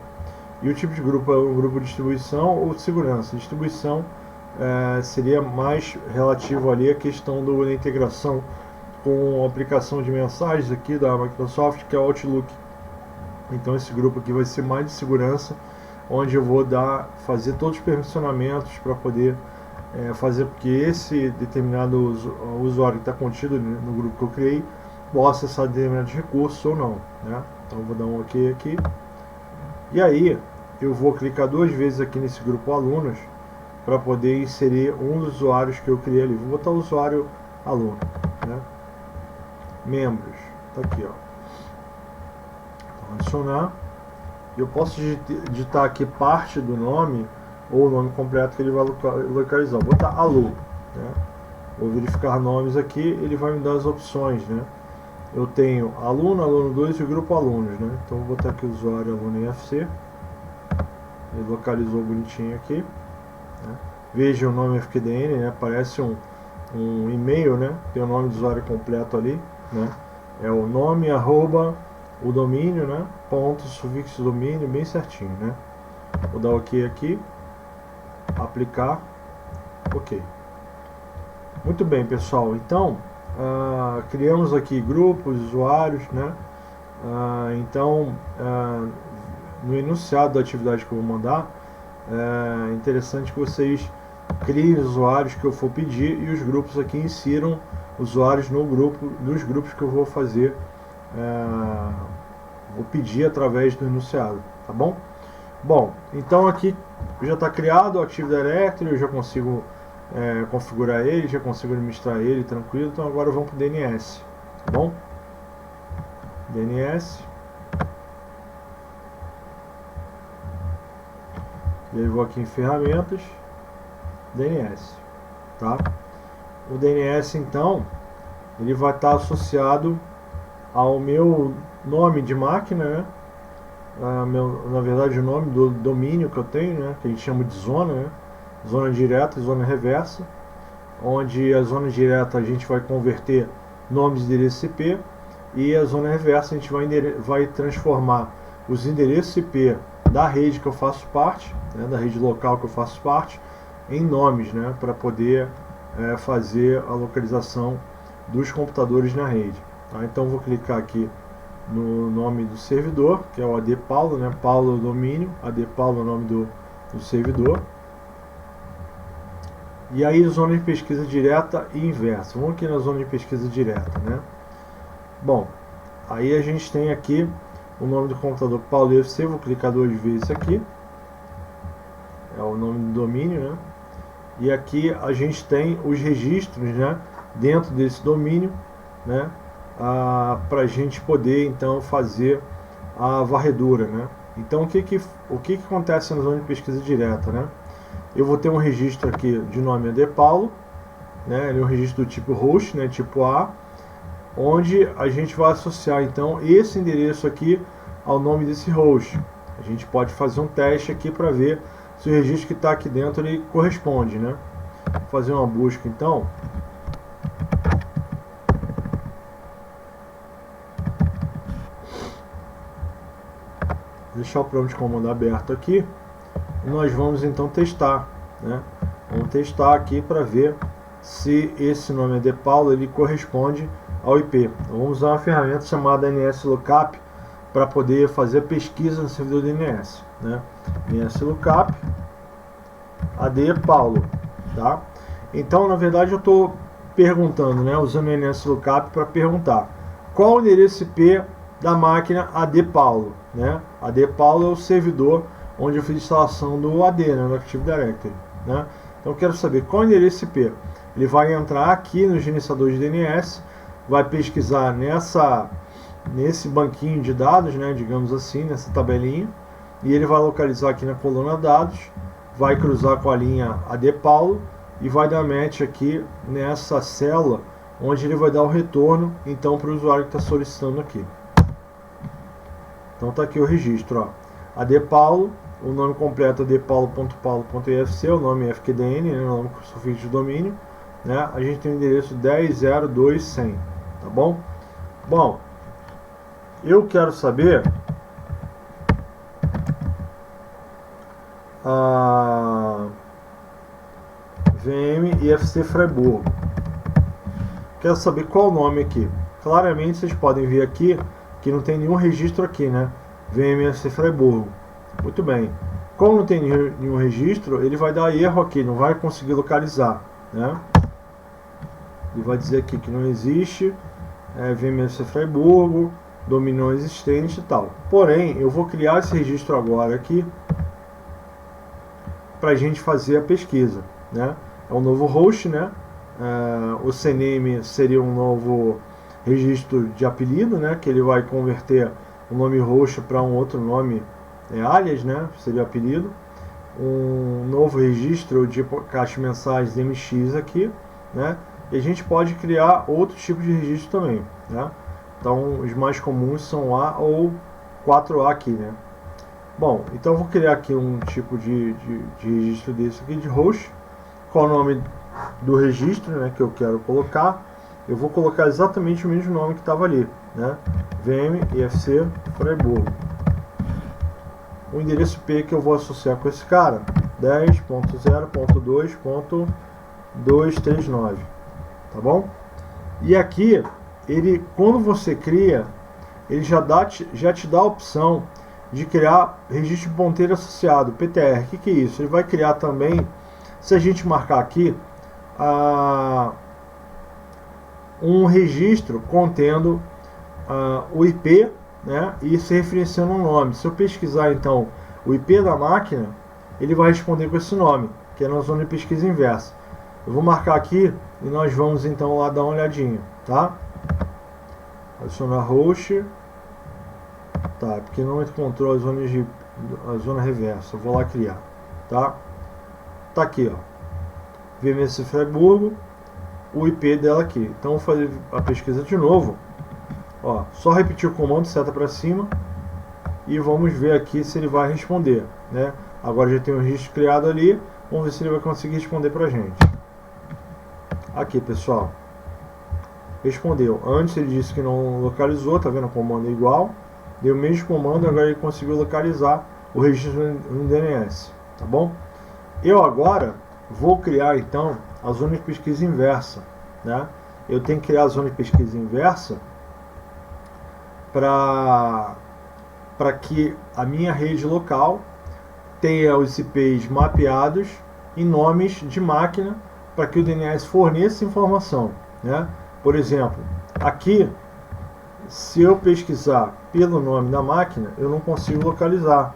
E o tipo de grupo é um grupo de distribuição ou de segurança. Distribuição seria mais relativo ali à questão da integração com a aplicação de mensagens aqui da Microsoft, que é o Outlook. Então esse grupo aqui vai ser mais de segurança, onde eu vou fazer todos os permissionamentos para poder fazer com que esse determinado usuário que está contido no grupo que eu criei possa acessar determinados recursos ou não, né? Então eu vou dar um OK aqui. E aí eu vou clicar 2 vezes aqui nesse grupo alunos para poder inserir um dos usuários que eu criei ali. Vou botar o usuário aluno, né? Membros, tá aqui, ó. Então, adicionar. Eu posso digitar aqui parte do nome ou o nome completo que ele vai localizar. Vou botar alô, né? Vou verificar nomes aqui, ele vai me dar as opções, né? Eu tenho aluno, aluno 2 e o grupo alunos, né? Então vou botar aqui o usuário aluno IFC. Ele localizou bonitinho aqui, né? Veja o nome FQDN, né? Aparece um e-mail, né? Tem o nome do usuário completo ali, né? É o nome, arroba, o domínio, né? Ponto, sufixo domínio, bem certinho, né? Vou dar OK aqui, aplicar, OK. Muito bem, pessoal. Então criamos aqui grupos, usuários, né? Então no enunciado da atividade que eu vou mandar, é interessante que vocês criem os usuários que eu for pedir e os grupos aqui insiram usuários nos grupos que eu vou fazer, vou pedir através do enunciado, tá bom? Bom, então aqui já está criado o Active Directory, eu já consigo configurar ele, já consigo administrar ele tranquilo. Então agora vamos para o DNS, tá bom? DNS. E aí vou aqui em ferramentas, DNS, tá? O DNS então, ele vai estar associado ao meu nome de máquina, né? Na verdade o nome do domínio que eu tenho, né? Que a gente chama de zona, né? Zona direta e zona reversa, onde a zona direta a gente vai converter nomes de endereço IP e a zona reversa a gente vai transformar os endereços IP da rede que eu faço parte, né, da rede local que eu faço parte, em nomes, né, para poder fazer a localização dos computadores na rede. Tá? Então vou clicar aqui no nome do servidor, que é o AD Paulo, né? Paulo é o domínio, AD Paulo é o nome do servidor. E aí zona de pesquisa direta e inversa. Vamos aqui na zona de pesquisa direta, né? Bom, aí a gente tem aqui o nome do computador Paulo IFC, vou clicar 2 vezes aqui. É o nome do domínio, né? E aqui a gente tem os registros, né, dentro desse domínio, né, para a gente poder então fazer a varredura, né? Então o que acontece na zona de pesquisa direta, né? Eu vou ter um registro aqui de nome AD Paulo, né? Ele é um registro do tipo host, né, tipo A, onde a gente vai associar então esse endereço aqui ao nome desse host. A gente pode fazer um teste aqui para ver se o registro que está aqui dentro ele corresponde, né? Vou fazer uma busca então. deixar o prompt de comando aberto aqui. E nós vamos então testar, né? Vamos testar aqui para ver se esse nome ADPaulo ele corresponde ao IP. Então, vamos usar uma ferramenta chamada NSLookup para poder fazer pesquisa no servidor DNS, né? NSLookup ADPaulo, tá? Então, na verdade, eu estou perguntando, né? Usando o NSLookup para perguntar qual o endereço IP da máquina ADPaulo, né? ADPaulo é o servidor onde eu fiz a instalação do AD, né? Do Active Directory, né? Então, eu quero saber qual o endereço IP. Ele vai entrar aqui no gerenciador de DNS, vai pesquisar nesse banquinho de dados, né, digamos assim, nessa tabelinha, e ele vai localizar aqui na coluna dados, vai cruzar com a linha ADPaulo e vai dar match aqui nessa célula, onde ele vai dar o retorno então para o usuário que está solicitando aqui. Então está aqui o registro, ó. ADPaulo, o nome completo é adpaulo.paulo.ifc, o nome é FQDN, né, o nome com sufixo de domínio, né? A gente tem o endereço 10.0.2.100, tá bom? Bom, eu quero saber a VM IFC Freiburgo. Quero saber qual o nome aqui. Claramente vocês podem ver aqui que não tem nenhum registro aqui, né? VM IFC Freiburgo. Muito bem. Como não tem nenhum registro, ele vai dar erro aqui, não vai conseguir localizar, né? Ele vai dizer aqui que não existe VM IFC Freiburgo, domínio não existente e tal. Porém, eu vou criar esse registro agora aqui para a gente fazer a pesquisa, né? É um novo host, né? O CNAME seria um novo registro de apelido, né? Que ele vai converter o nome host para um outro nome, alias, né? Seria apelido. Um novo registro de caixa de mensagens MX aqui, né? E a gente pode criar outro tipo de registro também, né? Então, os mais comuns são A ou 4A aqui, né? Bom, então eu vou criar aqui um tipo de registro desse aqui, de host. Qual o nome do registro, né, que eu quero colocar? Eu vou colocar exatamente o mesmo nome que estava ali, né? VM IFC Freiburgo. O endereço IP que eu vou associar com esse cara, 10.0.2.239, tá bom? E aqui, ele, quando você cria, ele já te dá a opção de criar registro de ponteiro associado, PTR. O que é isso? Ele vai criar também, se a gente marcar aqui, um registro contendo o IP, né, e se referenciando um nome. Se eu pesquisar então o IP da máquina, ele vai responder com esse nome, que é na zona de pesquisa inversa. Eu vou marcar aqui e nós vamos então lá dar uma olhadinha, tá? Adicionar host. Tá, porque não encontrou a zona reversa. Eu vou lá criar, tá? Tá aqui, ó. VMS Freiburgo, o IP dela aqui. Então vou fazer a pesquisa de novo. Ó, só repetir o comando, seta para cima, e vamos ver aqui se ele vai responder, né? Agora já tem um registro criado ali. Vamos ver se ele vai conseguir responder pra gente. Aqui, pessoal. Respondeu. Antes ele disse que não localizou, tá vendo? O comando é igual. Deu o mesmo comando, agora ele conseguiu localizar o registro no DNS, tá bom? Eu agora vou criar então a zona de pesquisa inversa, né? Eu tenho que criar a zona de pesquisa inversa para que a minha rede local tenha os IPs mapeados em nomes de máquina para que o DNS forneça informação, né? Por exemplo, aqui, se eu pesquisar pelo nome da máquina, eu não consigo localizar.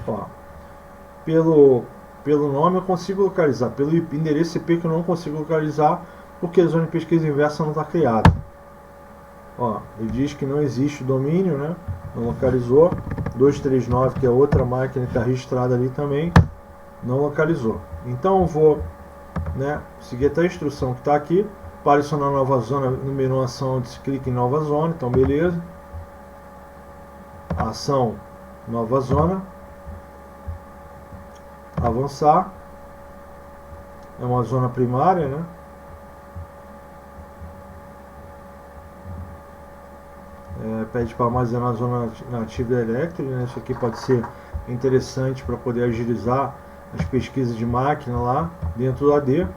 Ó, pelo nome eu consigo localizar, pelo endereço IP que eu não consigo localizar, porque a zona de pesquisa inversa não está criada. Ó, ele diz que não existe o domínio, né? Não localizou. 239, que é outra máquina que está registrada ali também, não localizou. Então eu vou, né, seguir até a instrução que está aqui. Para adicionar nova zona, no menu ação, clique em nova zona, então beleza. Ação, nova zona. Avançar. É uma zona primária, né? pede para armazenar a zona nativa elétrica, né? Isso aqui pode ser interessante para poder agilizar as pesquisas de máquina lá dentro do AD.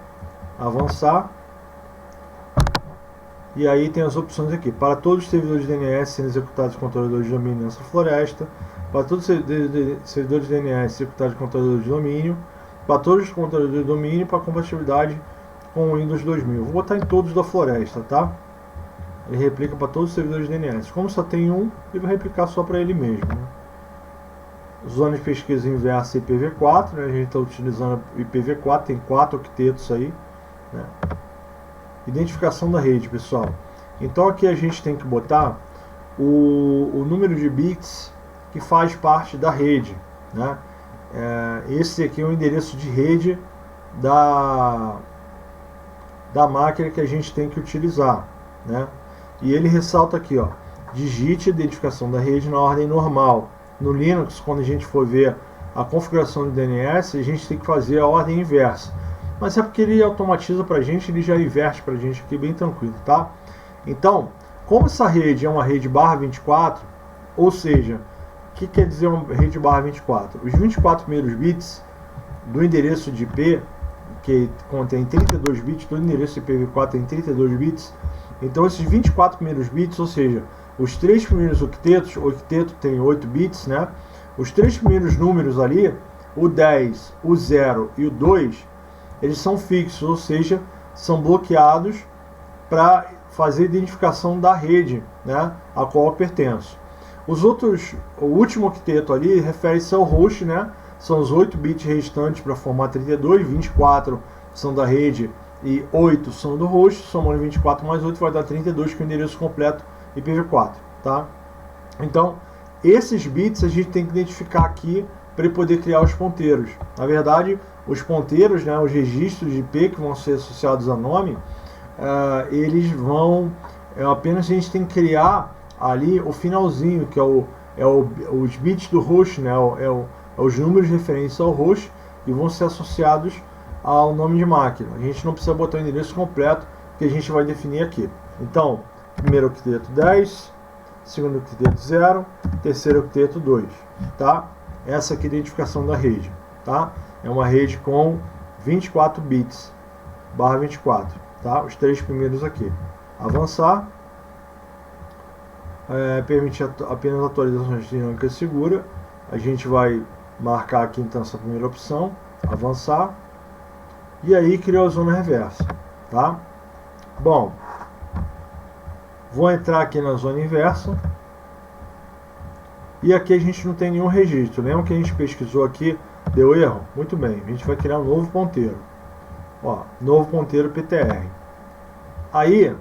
Avançar. E aí tem as opções aqui. Para todos os servidores de DNS sendo executados de controladores de domínio nessa floresta. Para todos os servidores de DNS executados de controladores de domínio. Para todos os controladores de domínio para compatibilidade com o Windows 2000. Vou botar em todos da floresta, tá? Ele replica para todos os servidores de DNS. Como só tem um, ele vai replicar só para ele mesmo, né? Zona de pesquisa inversa IPv4, né? A gente está utilizando IPv4, tem 4 octetos aí, né? Identificação da rede, pessoal. Então aqui a gente tem que botar o número de bits que faz parte da rede, né? Esse aqui é o endereço de rede da máquina que a gente tem que utilizar, né? E ele ressalta aqui, ó, digite a identificação da rede na ordem normal. No Linux, quando a gente for ver a configuração do DNS, a gente tem que fazer a ordem inversa. Mas é porque ele automatiza para a gente, ele já inverte para a gente aqui bem tranquilo, tá? Então, como essa rede é uma rede /24, ou seja, o que quer dizer uma rede /24? Os 24 primeiros bits do endereço de IP, que contém 32 bits, do endereço IPv4 tem 32 bits, então esses 24 primeiros bits, ou seja, os 3 primeiros octetos, o octeto tem 8 bits, né? Os 3 primeiros números ali, o 10, o 0 e o 2, eles são fixos, ou seja, são bloqueados para fazer a identificação da rede, né, a qual eu pertenço. Os outros, o último octeto ali refere-se ao host, né? São os 8 bits restantes para formar 32, 24 são da rede e 8 são do host, somando 24 mais 8 vai dar 32, que é o endereço completo IPv4, tá? Então, esses bits a gente tem que identificar aqui para poder criar os ponteiros. Na verdade, os ponteiros, né, os registros de IP que vão ser associados a nome, eles vão, apenas a gente tem que criar ali o finalzinho, que os bits do host, né, os números referentes ao host, e vão ser associados ao nome de máquina. A gente não precisa botar o endereço completo, que a gente vai definir aqui. Então, primeiro octeto 10, segundo octeto 0, terceiro octeto 2, tá? Essa aqui é a identificação da rede, tá? É uma rede com 24 bits, /24, tá? Os 3 primeiros aqui. Avançar, permite apenas atualizações dinâmicas seguras. A gente vai marcar aqui então essa primeira opção, avançar, e aí criou a zona reversa, tá? Bom, vou entrar aqui na zona inversa, e aqui a gente não tem nenhum registro. Lembra que a gente pesquisou aqui, deu erro? Muito bem, a gente vai criar um novo ponteiro. Ó, novo ponteiro PTR. Aí,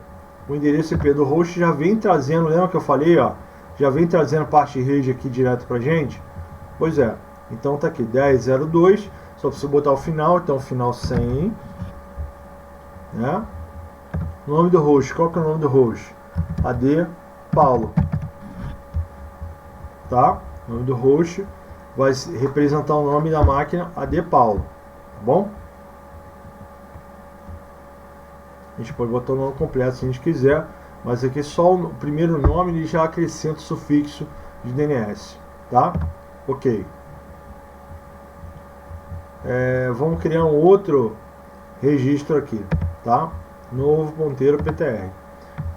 o endereço IP do host já vem trazendo, lembra que eu falei, ó, já vem trazendo parte de rede aqui direto pra gente? Pois é, então tá aqui, 10.02, só precisa botar o final, então final 100, né? Nome do host, qual que é o nome do host? AD Paulo, tá? O nome do host vai representar o nome da máquina AD Paulo, tá bom? A gente pode botar o nome completo se a gente quiser, mas aqui só o primeiro nome ele já acrescenta o sufixo de DNS, tá? Ok. Vamos criar um outro registro aqui, tá? Novo ponteiro PTR.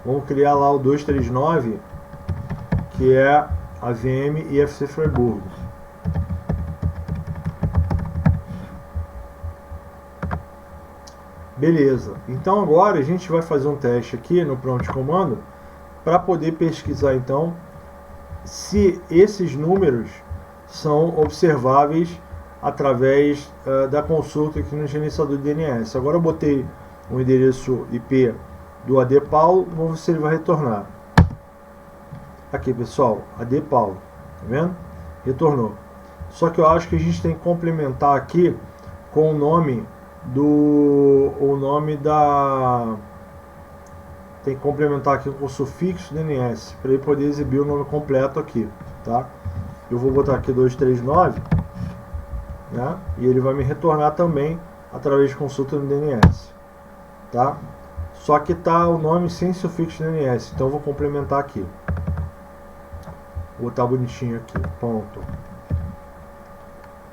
Vamos criar lá o 239, que é a VM IFC Freiburg. Beleza, então agora a gente vai fazer um teste aqui no prompt de comando para poder pesquisar então se esses números são observáveis através da consulta aqui no gerenciador de DNS. Agora eu botei o endereço IP do AD Paulo, vamos ver se ele vai retornar. Aqui pessoal, AD Paulo, tá vendo? Retornou. Só que eu acho que a gente tem que complementar aqui com o nome tem que complementar aqui com o sufixo DNS para ele poder exibir o nome completo aqui, tá? Eu vou botar aqui 239, né? E ele vai me retornar também através de consulta no DNS, tá? Só que tá o nome sem sufixo DNS, então eu vou complementar aqui. Vou botar bonitinho aqui, ponto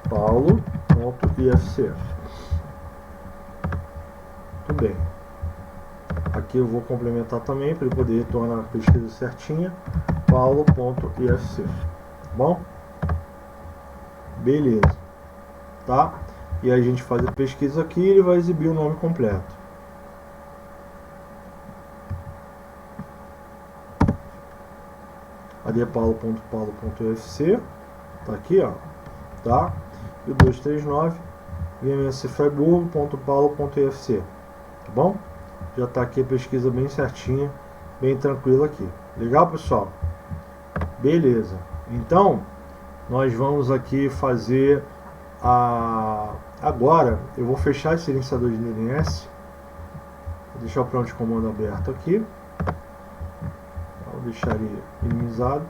paulo.ifc. Tudo bem. Aqui eu vou complementar também para ele poder tornar a pesquisa certinha, paulo.ifc. Bom? Beleza. Tá? E aí a gente faz a pesquisa aqui e ele vai exibir o nome completo. adepaulo.paulo.ifc. Tá aqui, ó. Tá? E o 239 vmsfreiburgo.paulo.ifc. Tá bom? Já está aqui a pesquisa bem certinha, bem tranquila aqui. Legal, pessoal? Beleza. Então, nós vamos aqui fazer agora eu vou fechar esse gerenciador de DNS. Vou deixar o plano de comando aberto aqui. Vou deixar ele minimizado.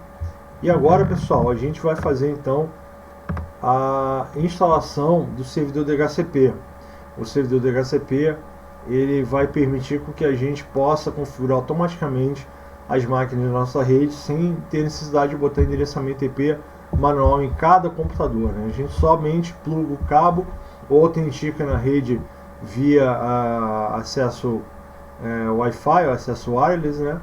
E agora, pessoal, a gente vai fazer então a instalação do servidor DHCP. O servidor DHCP ele vai permitir que a gente possa configurar automaticamente as máquinas da nossa rede sem ter necessidade de botar endereçamento IP manual em cada computador, né? A gente somente pluga o cabo ou autentica na rede via acesso Wi-Fi, acesso wireless, né?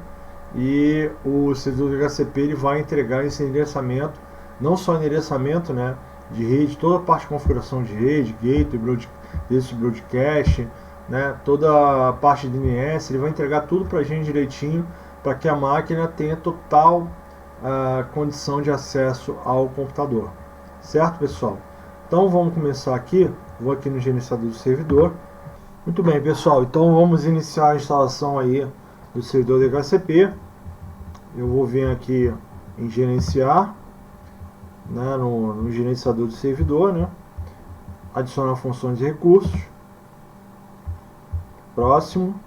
E o servidor DHCP ele vai entregar esse endereçamento, não só endereçamento, né, de rede, toda a parte de configuração de rede, gateway, broadcast, né, toda a parte de DNS, ele vai entregar tudo para a gente direitinho, para que a máquina tenha total condição de acesso ao computador. Certo, pessoal? Então vamos começar aqui. Vou aqui no gerenciador do servidor. Muito bem, pessoal. Então vamos iniciar a instalação aí do servidor DHCP. Eu vou vir aqui em gerenciar, né, no gerenciador do servidor, né, adicionar funções de recursos. Próximo.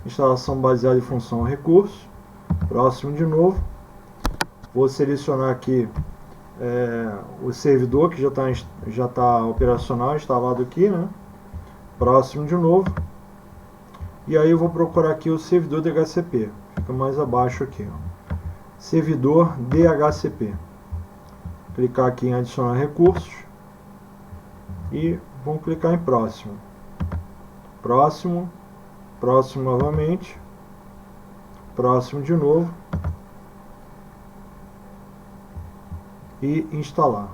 Instalação baseada em função recurso. Próximo de novo. Vou selecionar aqui o servidor que já tá operacional, instalado aqui, né? Próximo de novo. E aí eu vou procurar aqui o servidor DHCP. Fica mais abaixo aqui, ó. Servidor DHCP. Clicar aqui em adicionar recursos. E vamos clicar em próximo. Próximo. Próximo novamente. Próximo de novo. E instalar.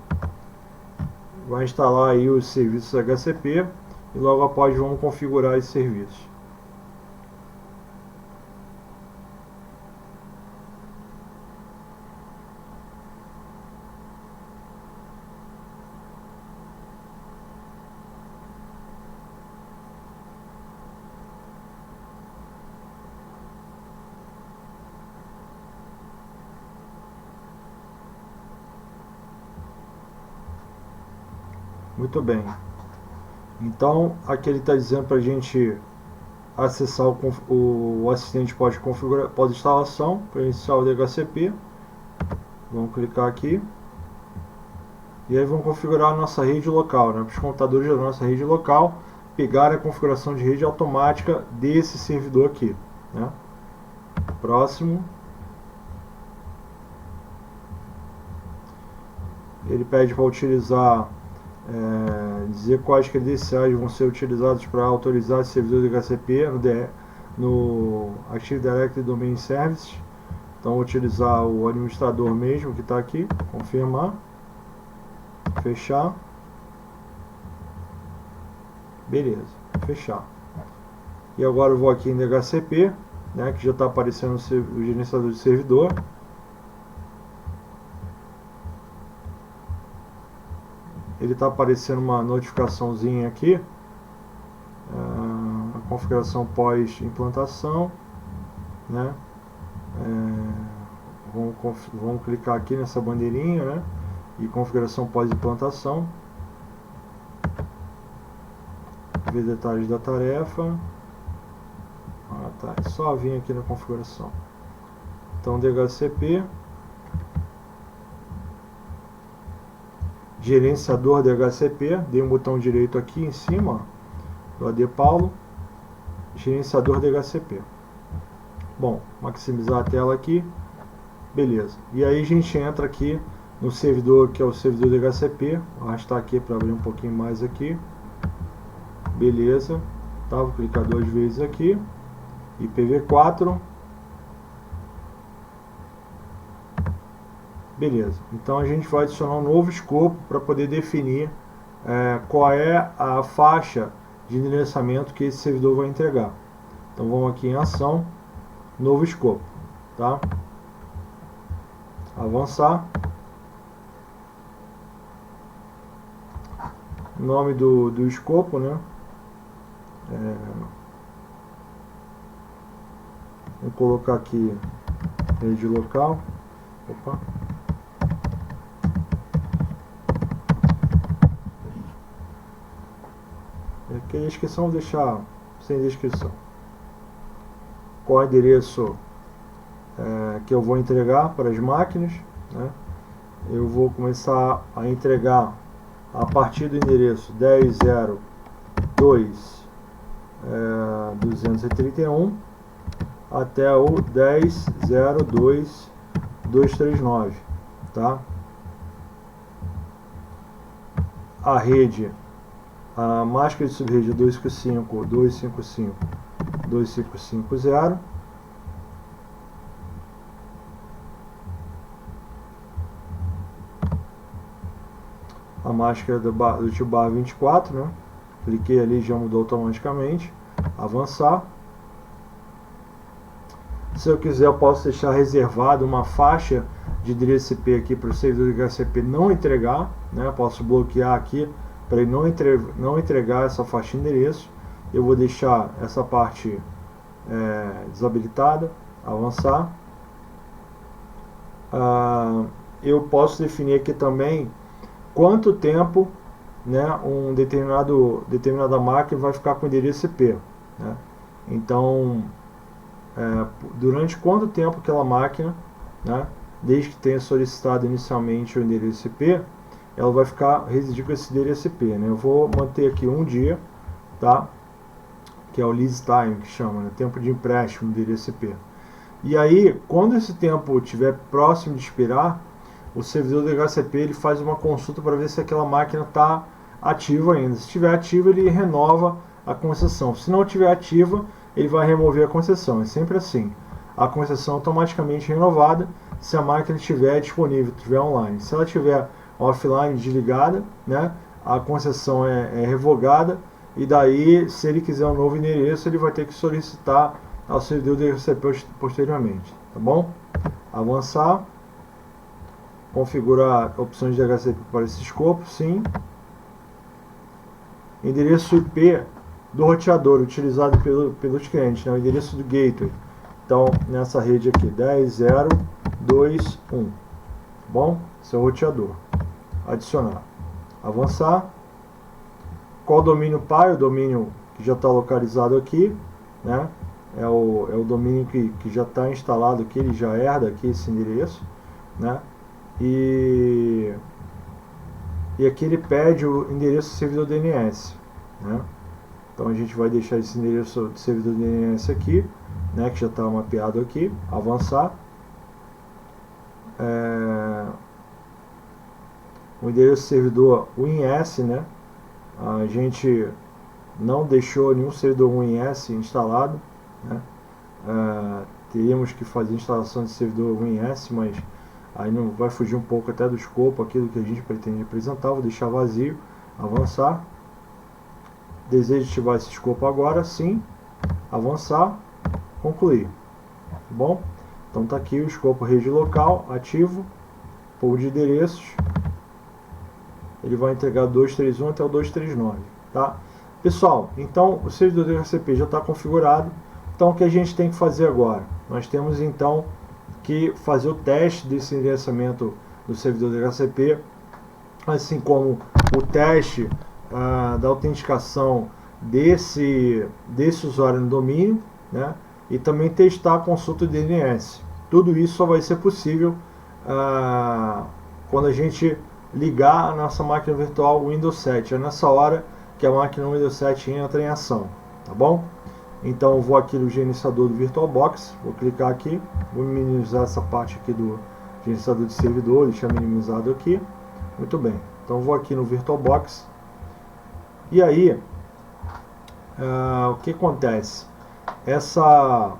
Vai instalar aí os serviços HCP e logo após vamos configurar esse serviço. Muito bem. Então, aqui ele está dizendo para a gente acessar o assistente pós-instalação para iniciar o DHCP. Vamos clicar aqui. E aí vamos configurar a nossa rede local, né? Para os computadores da nossa rede local pegar a configuração de rede automática desse servidor aqui, né? Próximo. Ele pede para utilizar dizer quais credenciais vão ser utilizados para autorizar esse servidor de DHCP no Active Directory Domain Service. Então vou utilizar o administrador mesmo que está aqui, confirmar, fechar, beleza, fechar. E agora eu vou aqui em DHCP, né, que já está aparecendo o gerenciador de servidor. Ele está aparecendo uma notificaçãozinha aqui, a configuração pós-implantação, né? Vamos clicar aqui nessa bandeirinha, né? E configuração pós-implantação. Ver detalhes da tarefa. Tá, é só vir aqui na configuração. Então DHCP. Gerenciador DHCP, dei um botão direito aqui em cima, ó, do AD Paulo, gerenciador DHCP. Bom, maximizar a tela aqui, Beleza. E aí a gente entra aqui no servidor, que é o servidor de DHCP. Vou arrastar aqui para abrir um pouquinho mais aqui. Beleza. Tá, vou clicar 2 vezes aqui. IPv4. Beleza. Então a gente vai adicionar um novo escopo para poder definir qual é a faixa de endereçamento que esse servidor vai entregar. Então vamos aqui em ação, novo escopo, tá? Avançar. Nome do escopo, né? Vou colocar aqui rede local. Opa. Aqui a descrição vou deixar sem descrição. Qual é o endereço que eu vou entregar para as máquinas, né? Eu vou começar a entregar a partir do endereço 10.02.231 até o 10.02.239, tá? A rede, a máscara de subrede 255.255.255.0. A máscara do tipo barra 24, né? Cliquei ali, já mudou automaticamente. Avançar. Se eu quiser, eu posso deixar reservado uma faixa de endereço IP aqui para o servidor de DHCP não entregar, né? Posso bloquear aqui para ele não entregar essa faixa de endereço. Eu vou deixar essa parte desabilitada. Avançar. Eu posso definir aqui também quanto tempo, né, determinada máquina vai ficar com o endereço IP, né? Então, durante quanto tempo aquela máquina, né, desde que tenha solicitado inicialmente o endereço IP, ela vai ficar residir com esse endereço IP, né? Eu vou manter aqui um dia, tá? Que é o lease time, que chama, né? Tempo de empréstimo do endereço IP. E aí, quando esse tempo estiver próximo de expirar, o servidor do DHCP ele faz uma consulta para ver se aquela máquina está ativa ainda. Se estiver ativa, ele renova a concessão. Se não estiver ativa, ele vai remover a concessão. É sempre assim. A concessão é automaticamente renovada se a máquina estiver disponível, estiver online. Se ela estiver offline, desligada, né, a concessão é revogada, e daí, se ele quiser um novo endereço, ele vai ter que solicitar ao servidor do DHCP posteriormente. Tá bom? Avançar. Configurar opções de DHCP para esse escopo, sim. Endereço IP do roteador utilizado pelos clientes, né? O endereço do gateway. Então, nessa rede aqui, 10.0.2.1. Bom, esse é o roteador. Adicionar. Avançar. Qual domínio pai? O domínio que já está localizado aqui, né? É o domínio que já está instalado aqui, ele já herda aqui esse endereço, né? E aqui ele pede o endereço do servidor DNS, né? Então a gente vai deixar esse endereço do servidor DNS aqui, né, que já está mapeado aqui. Avançar. O endereço do servidor WinS, né? A gente não deixou nenhum servidor WinS instalado, né? Teríamos que fazer instalação de servidor WinS, mas aí não vai fugir um pouco até do escopo aquilo que a gente pretende apresentar. Vou deixar vazio. Avançar. Desejo ativar esse escopo agora, sim. Avançar. Concluir. Tá bom? Então tá aqui o escopo rede local ativo. Pool de endereços. Ele vai entregar 231 até o 239, tá? Pessoal, então o servidor do DHCP já está configurado. Então o que a gente tem que fazer agora? Nós temos então que fazer o teste desse endereçamento do servidor do DHCP, assim como o teste da autenticação desse usuário no domínio, né? E também testar a consulta do DNS. Tudo isso só vai ser possível quando a gente ligar a nossa máquina virtual Windows 7. É nessa hora que a máquina Windows 7 entra em ação, tá bom? Então eu vou aqui no gerenciador do VirtualBox, vou clicar aqui, vou minimizar essa parte aqui do gerenciador de servidor, deixar minimizado aqui. Muito bem, então eu vou aqui no VirtualBox, e aí o que acontece? Essa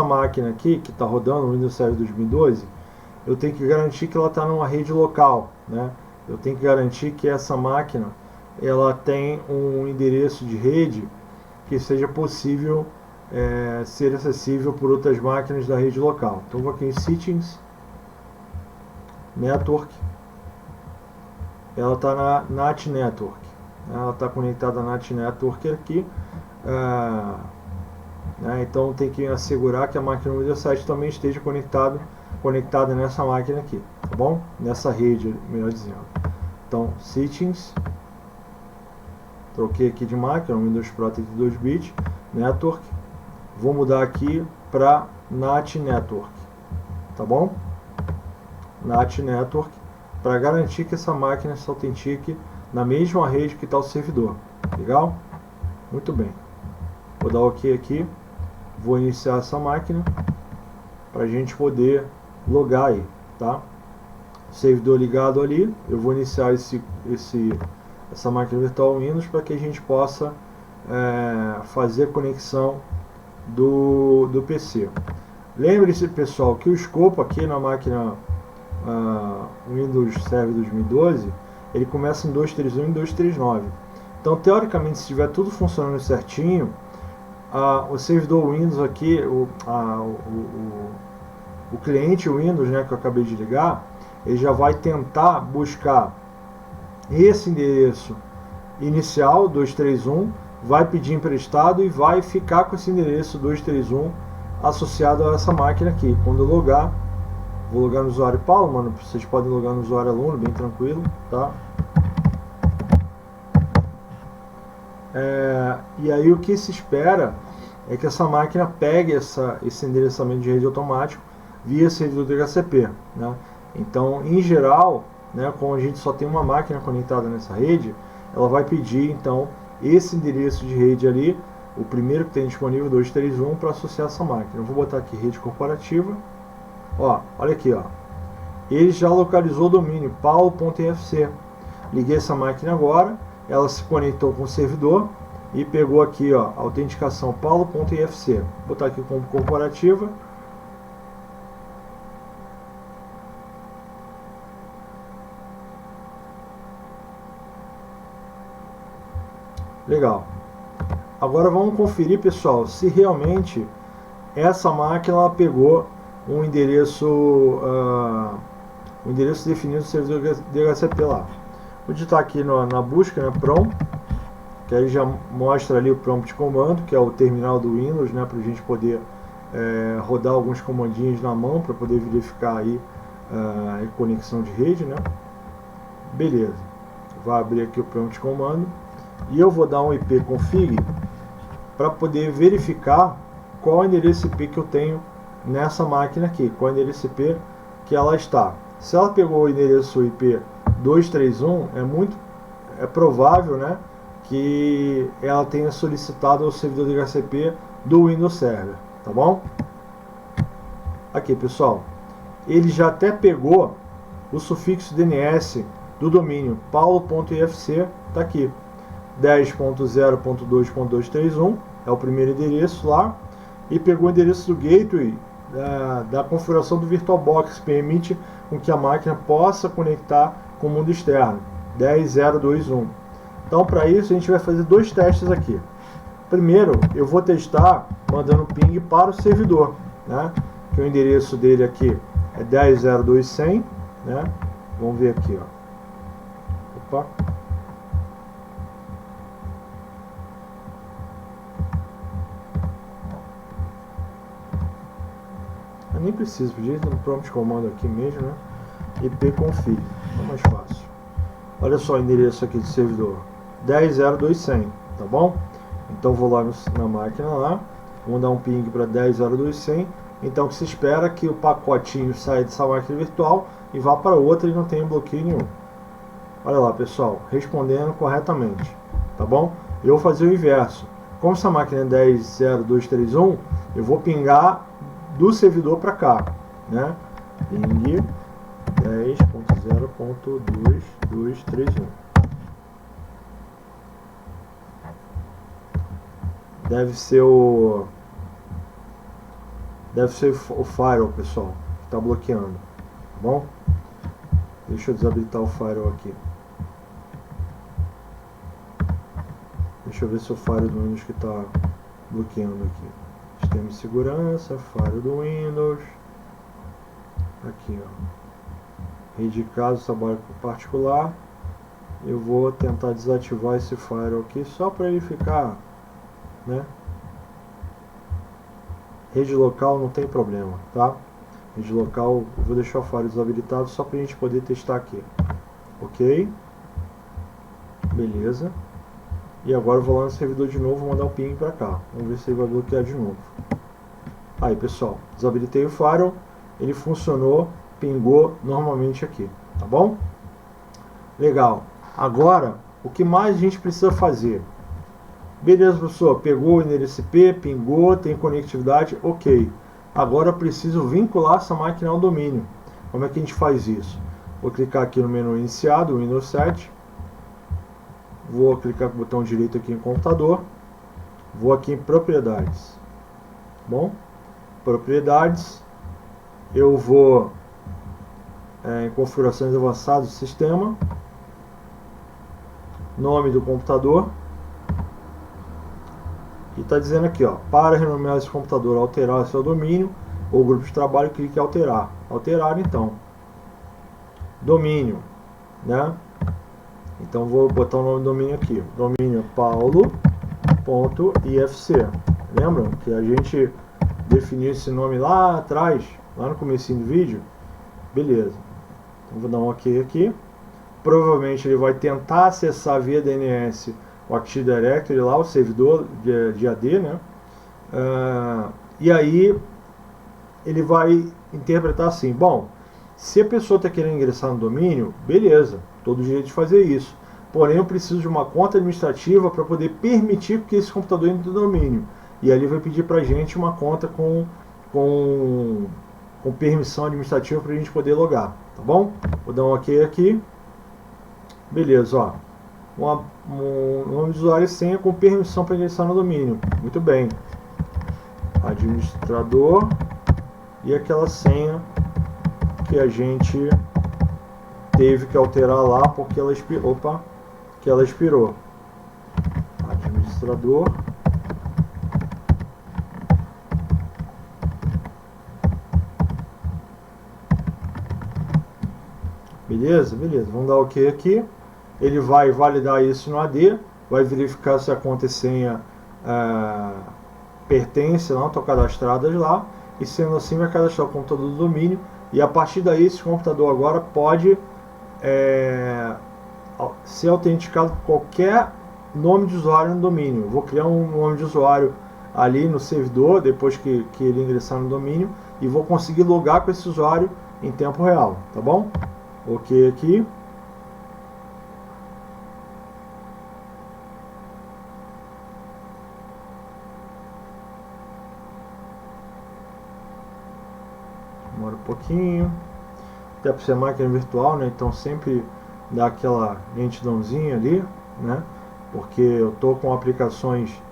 máquina aqui que está rodando o Windows Server 2012, eu tenho que garantir que ela está numa rede local, né? Eu tenho que garantir que essa máquina ela tem um endereço de rede que seja possível ser acessível por outras máquinas da rede local. Então vou aqui em Settings, Network, ela está na NAT Network, ela está conectada à NAT Network aqui, então tem que assegurar que a máquina Windows 7 também esteja conectada nessa máquina aqui, tá bom? Nessa rede, melhor dizendo. Então, Settings, troquei aqui de máquina, Windows Pro 32 bits, Network, vou mudar aqui para NAT Network, tá bom? NAT Network, para garantir que essa máquina se autentique na mesma rede que está o servidor. Legal? Muito bem. Vou dar OK aqui, vou iniciar essa máquina para a gente poder logar aí, tá? Servidor ligado ali, eu vou iniciar essa máquina virtual Windows para que a gente possa fazer a conexão do PC. Lembre-se, pessoal, que o escopo aqui na máquina Windows Server 2012, ele começa em 231 e 239. Então, teoricamente, se tiver tudo funcionando certinho, o servidor Windows aqui, o cliente Windows, né, que eu acabei de ligar, ele já vai tentar buscar esse endereço inicial 231, vai pedir emprestado e vai ficar com esse endereço 231 associado a essa máquina aqui. Quando eu logar, vou logar no usuário Paulo, mano, vocês podem logar no usuário aluno, bem tranquilo, tá? E aí o que se espera é que essa máquina pegue esse endereçamento de rede automático via servidor DHCP, né? Então, em geral, né, como a gente só tem uma máquina conectada nessa rede, ela vai pedir então esse endereço de rede ali, o primeiro que tem disponível 231, para associar essa máquina. Eu vou botar aqui rede corporativa. Ó, olha aqui, ó. Ele já localizou o domínio paulo.ifc. Liguei essa máquina agora, ela se conectou com o servidor e pegou aqui, ó, autenticação paulo.ifc. Vou botar aqui como corporativa. Legal. Agora vamos conferir, pessoal, se realmente essa máquina ela pegou um endereço definido do servidor DHCP lá. Vou digitar aqui na busca, né, PROM, que aí já mostra ali o prompt comando, que é o terminal do Windows, né, para a gente poder rodar alguns comandinhos na mão para poder verificar aí a conexão de rede, né? Beleza. Vai abrir aqui o prompt comando e eu vou dar um IP config para poder verificar qual é o endereço IP que eu tenho nessa máquina aqui, qual é o endereço IP que ela está. Se ela pegou o endereço IP 231, é provável, né, que ela tenha solicitado o servidor DHCP do Windows Server, tá bom? Aqui, pessoal, ele já até pegou o sufixo DNS do domínio paulo.ifc, tá aqui, 10.0.2.231, é o primeiro endereço lá, e pegou o endereço do gateway da configuração do VirtualBox, que permite com que a máquina possa conectar com o mundo externo, 10.0.2.1. Então, para isso, a gente vai fazer dois testes aqui. Primeiro, eu vou testar mandando ping para o servidor, né, que o endereço dele aqui é 10.0.2.100, né? Vamos ver aqui, ó. Opa. Eu nem preciso, podia ir no prompt comando aqui mesmo, né? ipconfig, é mais fácil. Olha só o endereço aqui do servidor, 10.0.2.100, tá bom? Então vou lá na máquina lá, vou dar um ping para 10.0.2.100. Então que se espera que o pacotinho saia dessa máquina virtual e vá para outra e não tenha bloqueio nenhum. Olha lá, pessoal, respondendo corretamente, tá bom? Eu vou fazer o inverso. como essa máquina é 10.0.231, eu vou pingar do servidor para cá, né? Ping 10.0.2231. Deve ser o firewall, pessoal, que está bloqueando, tá bom? Deixa eu desabilitar o firewall aqui. Deixa eu ver se o firewall do Windows que está bloqueando aqui. Sistema de segurança, firewall do Windows. Aqui, ó. Rede de caso, trabalho particular. Eu vou tentar desativar esse firewall aqui só para ele ficar, né? Rede local não tem problema, tá? Rede local, eu vou deixar o firewall desabilitado só para a gente poder testar aqui. Ok? Beleza. E agora eu vou lá no servidor de novo, mandar um ping para cá. Vamos ver se ele vai bloquear de novo. Aí, pessoal, desabilitei o firewall, ele funcionou, pingou normalmente aqui, tá bom? Legal. Agora, o que mais a gente precisa fazer? Beleza, professor, pegou o endereço IP, pingou, tem conectividade, ok. Agora eu preciso vincular essa máquina ao domínio. Como é que a gente faz isso? Vou clicar aqui no menu iniciado, Windows 7. Vou clicar com o botão direito aqui em computador. Vou aqui em propriedades. Bom, propriedades. Eu vou em configurações avançadas do sistema. Nome do computador. E está dizendo aqui, ó, para renomear esse computador, alterar seu domínio ou grupo de trabalho, clique em alterar. Alterar, então. Domínio, né? Então vou botar o nome do domínio aqui. Domínio paulo.ifc. Lembram que a gente definiu esse nome lá atrás, lá no comecinho do vídeo? Beleza. Então vou dar um OK aqui. Provavelmente ele vai tentar acessar via DNS o Active Directory lá, o servidor de AD, né? E aí ele vai interpretar assim: bom, se a pessoa está querendo ingressar no domínio, beleza, todo jeito de fazer isso. Porém, eu preciso de uma conta administrativa para poder permitir que esse computador entre no domínio. E ali vai pedir para a gente uma conta com permissão administrativa para a gente poder logar, tá bom? Vou dar um OK aqui. Beleza, ó. Um nome de usuário e senha com permissão para ingressar no domínio. Muito bem. Administrador e aquela senha que a gente teve que alterar lá porque ela expirou. Opa, que ela expirou. Administrador. Beleza, beleza. Vamos dar OK aqui. Ele vai validar isso no AD, vai verificar se a conta e senha pertence, não estão cadastradas lá, e sendo assim vai cadastrar o computador do domínio, e a partir daí esse computador agora pode ser autenticado com qualquer nome de usuário no domínio. Eu vou criar um nome de usuário ali no servidor, depois que ele ingressar no domínio, e vou conseguir logar com esse usuário em tempo real, tá bom? OK aqui. Demora um pouquinho, até por ser máquina virtual, né? Então sempre dá aquela lentidãozinha ali, né? Porque eu tô com aplicações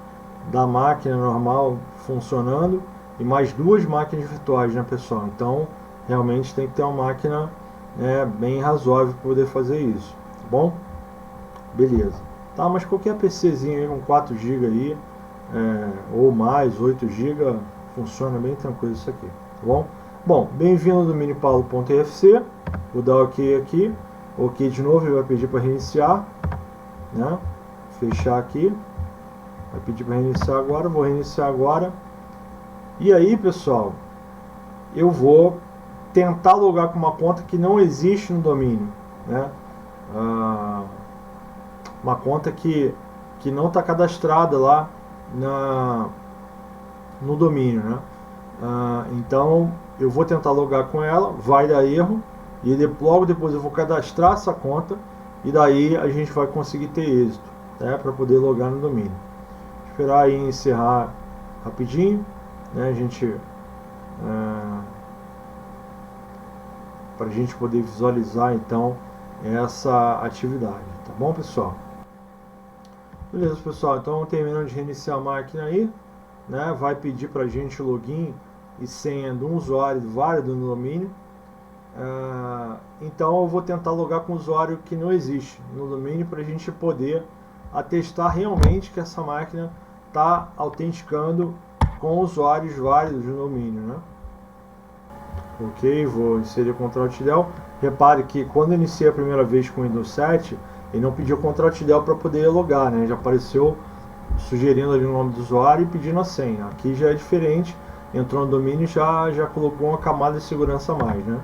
da máquina normal funcionando e mais duas máquinas virtuais, né, pessoal? Então realmente tem que ter uma máquina, né, bem razoável para poder fazer isso, tá bom? Beleza. Tá, mas qualquer PCzinho aí com 4 GB aí, ou mais, 8 GB, funciona bem tranquilo isso aqui, tá bom? Bom, bem-vindo ao domínio paulo.ifc. Vou dar OK aqui. OK de novo, ele vai pedir para reiniciar, né? Fechar aqui. Vai pedir para reiniciar agora. Vou reiniciar agora. E aí, pessoal, eu vou tentar logar com uma conta que não existe no domínio, né? Uma conta que não está cadastrada lá no domínio, né? Então eu vou tentar logar com ela, vai dar erro, e logo depois eu vou cadastrar essa conta, e daí a gente vai conseguir ter êxito, né, para poder logar no domínio. Deixa esperar aí encerrar rapidinho, né, a gente para a gente poder visualizar então essa atividade, tá bom, pessoal? Beleza, pessoal, então terminando de reiniciar a máquina aí, né, vai pedir para a gente o login e senha de um usuário válido no domínio. Então eu vou tentar logar com um usuário que não existe no domínio para a gente poder atestar realmente que essa máquina está autenticando com usuários válidos no domínio, né? Ok, vou inserir o Ctrl+Del. Repare que quando eu iniciei a primeira vez com o Windows 7, ele não pediu Ctrl+Del para poder logar, né? Já apareceu sugerindo ali o nome do usuário e pedindo a senha. Aqui já é diferente, entrou no domínio e já colocou uma camada de segurança a mais, né?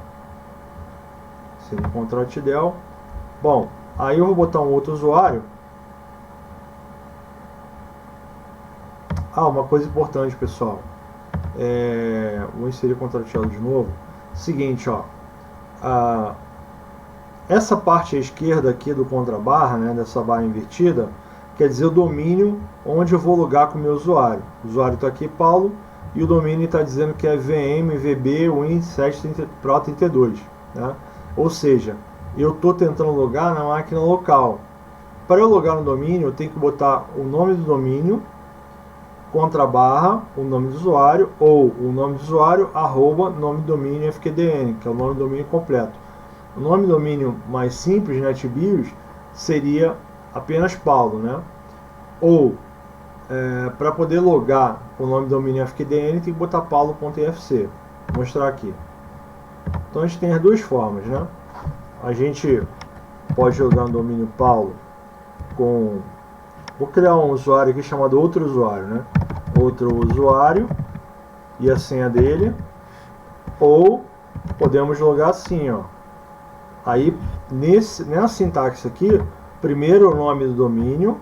Seria Ctrl+Del. Bom, aí eu vou botar um outro usuário. Uma coisa importante, pessoal. Vou inserir Ctrl+Del de novo. Seguinte, ó. Essa parte à esquerda aqui do contrabarra, né, dessa barra invertida, quer dizer o domínio onde eu vou logar com o meu usuário. O usuário está aqui, Paulo, e o domínio está dizendo que é VM-VB Win7 Pro 32. Né? Ou seja, eu estou tentando logar na máquina local. Para eu logar no domínio, eu tenho que botar o nome do domínio, contrabarra, o nome do usuário, ou o nome do usuário, arroba, nome do domínio FQDN, que é o nome do domínio completo. O nome do domínio mais simples, NetBIOS, seria apenas Paulo, né? Ou, para poder logar com o nome do domínio FQDN, tem que botar paulo.ifc. Vou mostrar aqui. Então a gente tem as duas formas, né? A gente pode jogar no domínio Paulo com... Vou criar um usuário aqui chamado outro usuário, né? Outro usuário e a senha dele. Ou podemos logar assim, ó. Aí, nessa sintaxe aqui, primeiro o nome do domínio,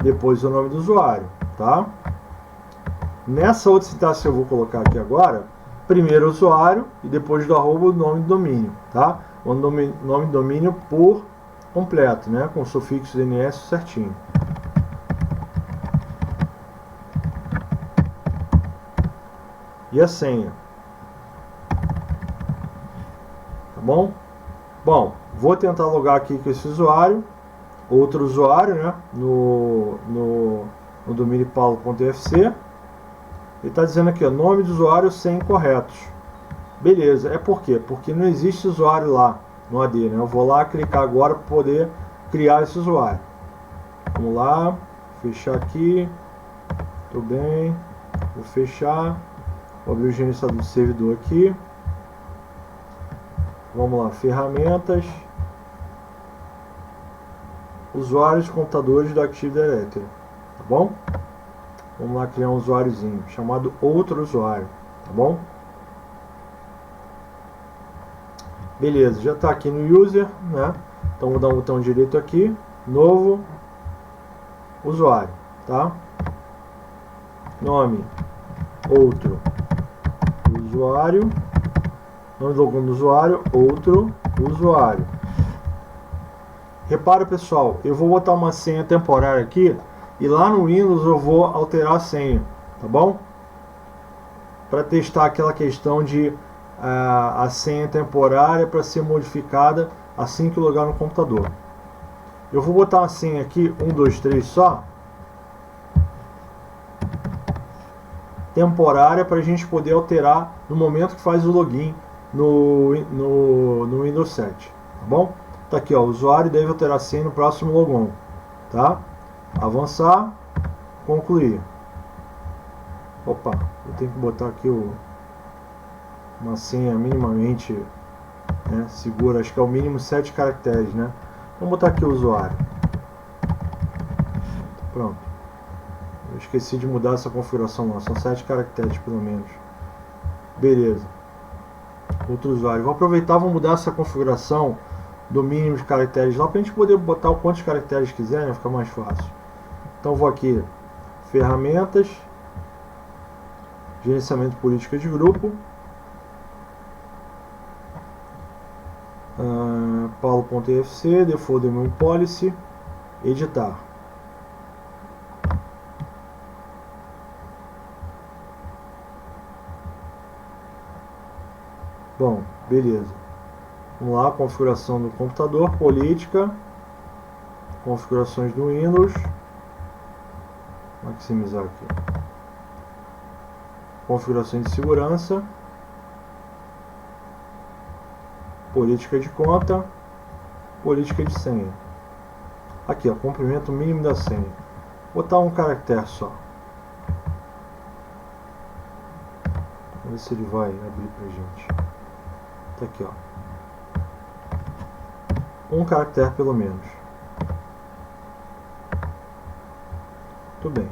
depois o nome do usuário, tá? Nessa outra sintaxe que eu vou colocar aqui agora, primeiro o usuário e depois do arroba o nome do domínio, tá? O nome do domínio por completo, né? Com o sufixo DNS certinho. E a senha. Tá bom? Bom, vou tentar logar aqui com esse usuário, outro usuário, né, no domínio paulo.fc. Ele está dizendo aqui, ó, nome do usuário sem incorretos. Beleza, é por quê? Porque não existe usuário lá no AD, né? Eu vou lá clicar agora para poder criar esse usuário. Vamos lá, fechar aqui. Tudo bem, vou fechar. Vou abrir o gerenciador do servidor aqui. Vamos lá, ferramentas, usuários de computadores do Active Directory, tá bom? Vamos lá criar um usuáriozinho chamado outro usuário, tá bom? Beleza, já está aqui no user, né? Então vou dar um botão direito aqui, novo usuário, tá? Nome, outro usuário. Nome do usuário, outro usuário. Repara, pessoal, eu vou botar uma senha temporária aqui e lá no Windows eu vou alterar a senha, tá bom? Para testar aquela questão de a senha temporária para ser modificada assim que logar no computador. Eu vou botar uma senha aqui, 1, 2, 3 só, temporária, para a gente poder alterar no momento que faz o login no Windows 7, tá bom? Tá aqui, ó, o usuário deve alterar a senha no próximo logon, tá? Avançar, concluir. Opa, eu tenho que botar aqui uma senha minimamente, né, segura, acho que é o mínimo 7 caracteres, né? Vamos botar aqui o usuário. Pronto. Eu esqueci de mudar essa configuração lá, são 7 caracteres pelo menos. Beleza. Outro usuário. Vou aproveitar e vou mudar essa configuração do mínimo de caracteres lá para a gente poder botar o quantos caracteres quiser, né? Fica mais fácil. Então vou aqui, ferramentas, gerenciamento de política de grupo, paulo.ifc, default domain policy, editar. Bom, beleza. Vamos lá, configuração do computador, política, configurações do Windows, maximizar aqui, configurações de segurança, política de conta, política de senha. Aqui, ó, comprimento mínimo da senha. Vou botar um caractere só. Vamos ver se ele vai abrir pra gente. Tá aqui, ó. Um caractere pelo menos. Muito bem.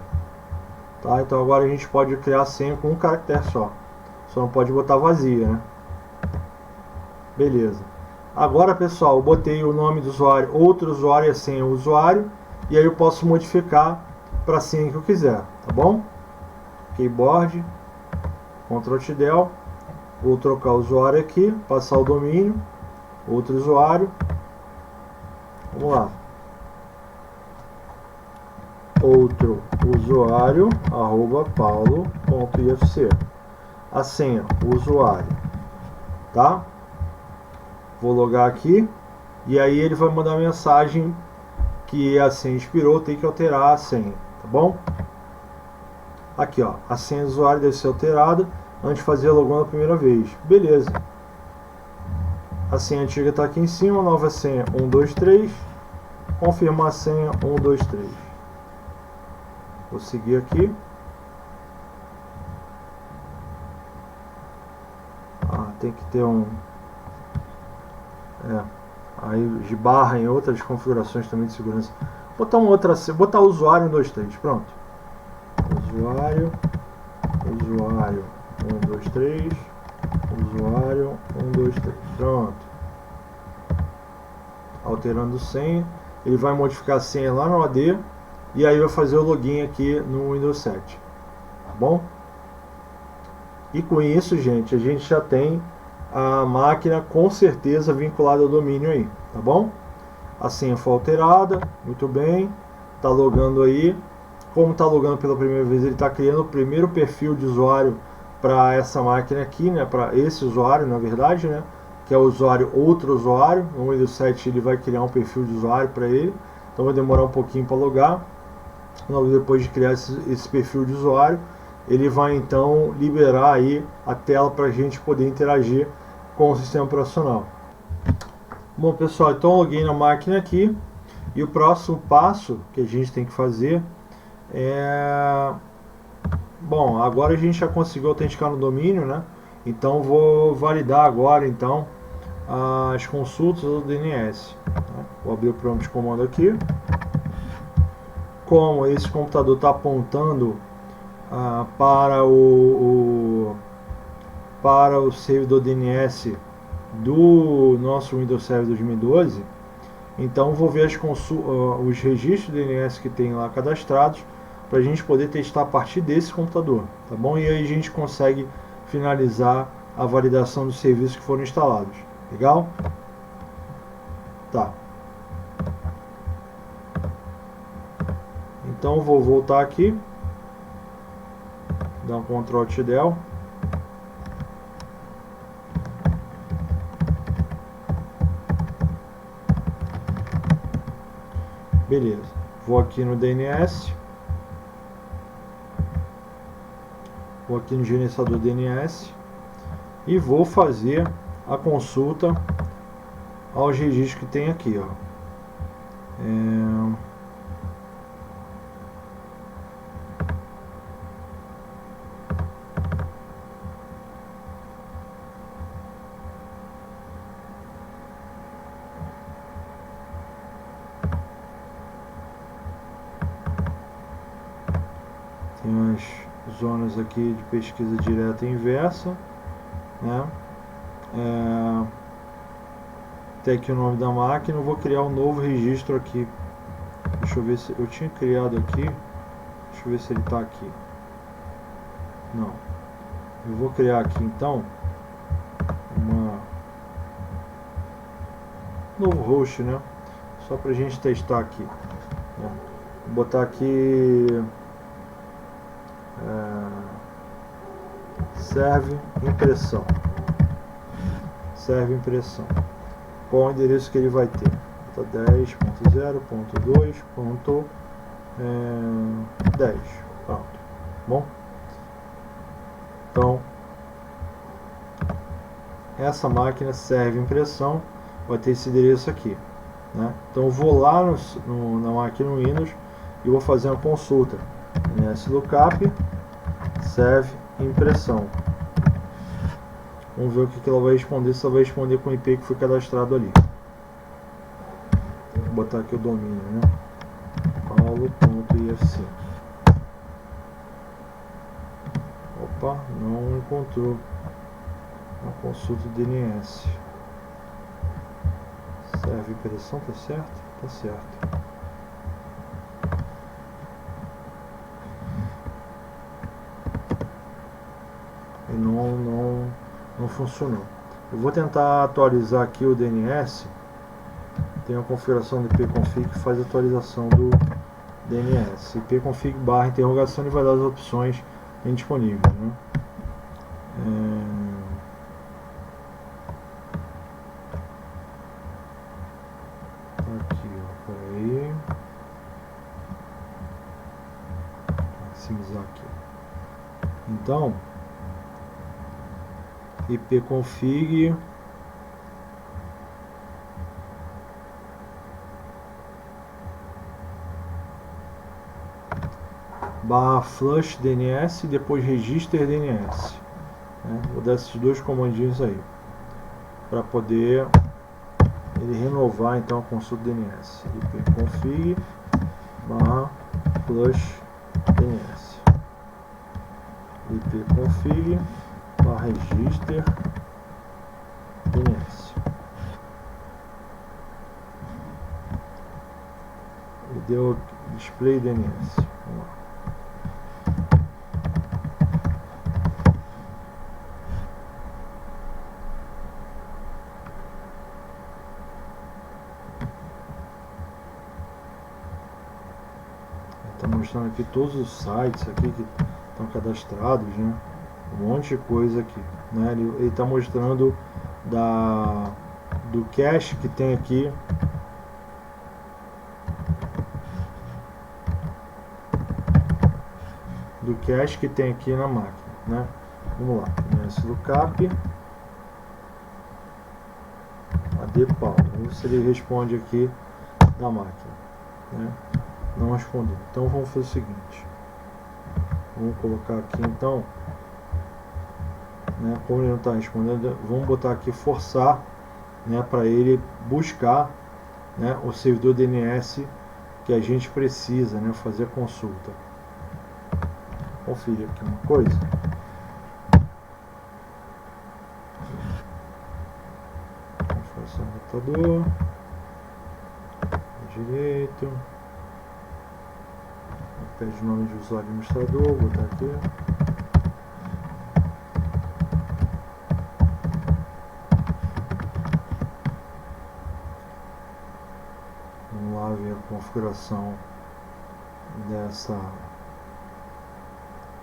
Tá, então agora a gente pode criar a senha com um caractere só. Só não pode botar vazia, né? Beleza. Agora, pessoal, eu botei o nome do usuário, outro usuário e a senha usuário. E aí eu posso modificar para a senha que eu quiser, tá bom? Keyboard, Ctrl+Del. Vou trocar o usuário aqui, passar o domínio, outro usuário. Vamos lá. Outro usuário, @paulo.ifc. A senha, usuário. Tá? Vou logar aqui. E aí ele vai mandar mensagem que a senha expirou, tem que alterar a senha. Tá bom? Aqui, ó. A senha do usuário deve ser alterada antes de fazer a login da primeira vez. Beleza. A senha antiga está aqui em cima, nova senha 123, confirmar a senha 123. Vou seguir aqui. Tem que ter um... aí de barra em outras configurações também de segurança. Botar uma outra senha, botar usuário 123, pronto. Usuário 123, usuário 123, pronto. Alterando senha, ele vai modificar a senha lá no AD e aí vai fazer o login aqui no Windows 7, tá bom? E com isso, gente, a gente já tem a máquina com certeza vinculada ao domínio aí, tá bom? A senha foi alterada, muito bem, tá logando aí. Como está logando pela primeira vez, ele está criando o primeiro perfil de usuário para essa máquina aqui, né? Para esse usuário, na verdade, né? Que é o usuário, outro usuário. No Windows 7 ele vai criar um perfil de usuário para ele. Então vai demorar um pouquinho para logar. Logo depois de criar esse perfil de usuário, ele vai então liberar aí a tela para a gente poder interagir com o sistema operacional. Bom, pessoal, então loguei na máquina aqui. E o próximo passo que a gente tem que fazer bom, agora a gente já conseguiu autenticar no domínio, né? Então vou validar agora então as consultas do DNS, né? Vou abrir o prompt de comando aqui. Como esse computador está apontando para o servidor DNS do nosso Windows Server 2012, então vou ver os registros do DNS que tem lá cadastrados para a gente poder testar a partir desse computador, tá bom? E aí a gente consegue finalizar a validação dos serviços que foram instalados. Legal? Tá. Então vou voltar aqui, dar um Ctrl+Del. Beleza. Vou aqui no DNS. Vou aqui no gerenciador DNS e vou fazer a consulta aos registros que tem aqui, ó. Tem umas zonas aqui de pesquisa direta e inversa, né? Tem aqui o nome da máquina. Eu vou criar um novo registro aqui. Deixa eu ver se eu tinha criado aqui. Deixa eu ver se ele está aqui. Não. Eu vou criar aqui então um novo host, né? Só pra gente testar aqui, né? Vou botar aqui serve impressão. serve impressão. Qual o endereço que ele vai ter? 10.0.2.10. Pronto. Bom, então essa máquina serve impressão, vai ter esse endereço aqui, né? Então eu vou lá na máquina Windows e vou fazer uma consulta. NSLookup serve impressão. Vamos ver o que ela vai responder, se ela vai responder com o IP que foi cadastrado ali. Vou botar aqui o domínio, né? paulo.ifc. Opa, não encontrou a consulta do DNS. Serve impressão, tá certo? Tá certo. E não funcionou. Eu vou tentar atualizar aqui o DNS. Tem uma configuração do ipconfig que faz a atualização do DNS. ipconfig/interrogação, ele vai dar as opções indisponíveis, né? Aqui, ó, peraí. Maximizar aqui. Então, ipconfig /flush DNS e depois register DNS, né? Vou dar esses dois comandinhos aí para poder ele renovar então a consulta DNS. ipconfig /flush DNS, ipconfig /register DNS. E deu display DNS. Vamos lá. Está mostrando aqui todos os sites aqui que estão cadastrados, né? Um monte de coisa aqui, né? Ele está mostrando do cache que tem aqui, na máquina, né? Vamos lá, NSLookup /paulo. Vamos ver se ele responde aqui da máquina, né? Não respondeu. Então vamos fazer o seguinte, vamos colocar aqui então, né, como ele não está respondendo, vamos botar aqui forçar, né, para ele buscar, né, o servidor DNS que a gente precisa, né, fazer a consulta. Conferir aqui uma coisa. Configuração do roteador, direito, pede o nome de usuário administrador, vou botar aqui. Vamos lá ver a configuração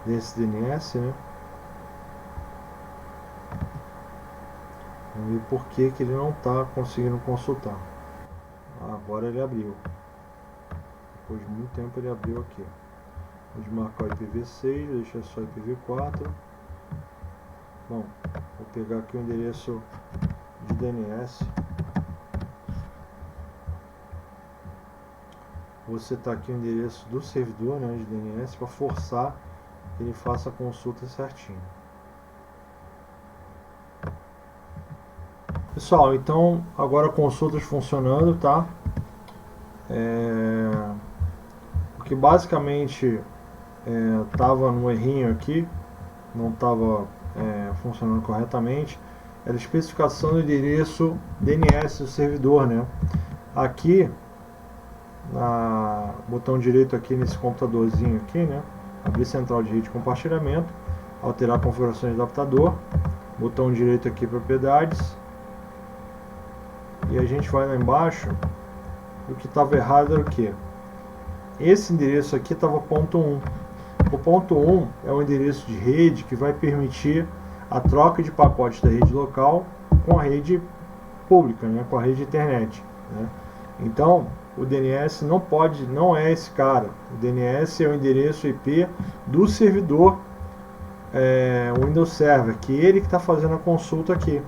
desse DNS, né? Vamos ver por que ele não está conseguindo consultar. Agora ele abriu. Depois de muito tempo ele abriu aqui. Vou marcar o IPv6, deixar só IPv4. Bom, vou pegar aqui o endereço de DNS. Vou setar aqui o endereço do servidor, né, de DNS para forçar que ele faça a consulta certinho. Pessoal, então agora consultas funcionando, tá? Porque basicamente estava no errinho aqui, não estava funcionando corretamente, era a especificação do endereço DNS do servidor, né? Aqui, botão direito aqui nesse computadorzinho aqui, né? Abrir central de rede de compartilhamento, alterar configurações de adaptador, botão direito aqui propriedades, e a gente vai lá embaixo. O que estava errado era o que? Esse endereço aqui estava ponto 1. O ponto 1 é o endereço de rede que vai permitir a troca de pacotes da rede local com a rede pública, né, com a rede internet, né. Então o DNS não é esse cara. O DNS é o endereço IP do servidor Windows Server, que ele que está fazendo a consulta aqui.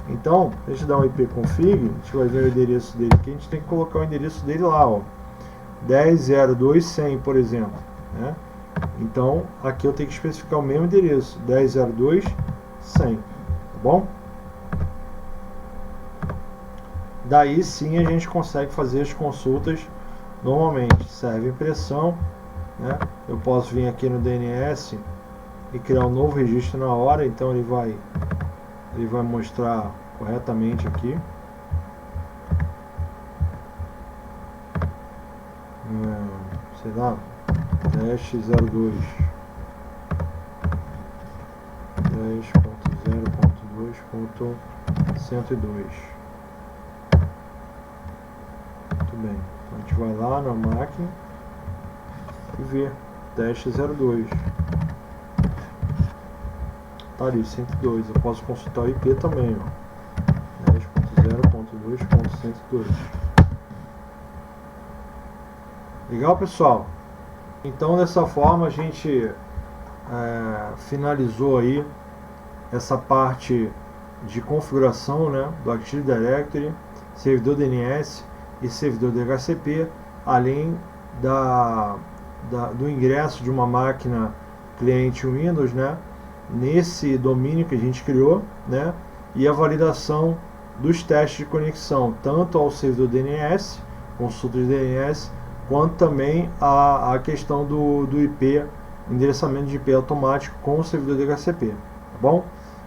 Então, a gente dá um IP config, a gente vai ver o endereço dele aqui, a gente tem que colocar o endereço dele lá, ó, 10.0.2.100, por exemplo, né? Então, aqui eu tenho que especificar o mesmo endereço, 10.0.2.100, tá bom? Daí sim a gente consegue fazer as consultas normalmente. Serve impressão, né? Eu posso vir aqui no DNS e criar um novo registro na hora, então ele vai mostrar corretamente aqui. Sei lá, dash 02 10.0.2.102. Muito bem, então a gente vai lá na máquina e vê dash 02. Tá ali, 102. Eu posso consultar o IP também, ó, 10.0.2.102. Legal, pessoal? Então, dessa forma, a gente finalizou aí essa parte de configuração, né, do Active Directory, servidor DNS e servidor DHCP, além do ingresso de uma máquina cliente Windows, né, nesse domínio que a gente criou, né, e a validação dos testes de conexão, tanto ao servidor DNS, consulta de DNS, quanto também a questão do IP, endereçamento de IP automático com o servidor DHCP, tá bom?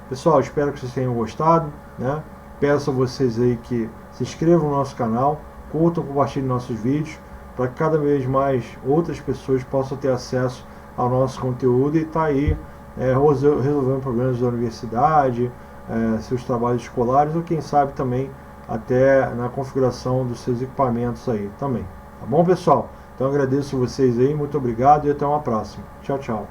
Pessoal, espero que vocês tenham gostado, né? Peço a vocês aí que se inscrevam no nosso canal, curtam, compartilhem nossos vídeos, para que cada vez mais outras pessoas possam ter acesso ao nosso conteúdo e estar aí resolvendo problemas da universidade, seus trabalhos escolares, ou quem sabe também até na configuração dos seus equipamentos aí também. Tá bom, pessoal? Então agradeço vocês aí, muito obrigado e até uma próxima. Tchau, tchau.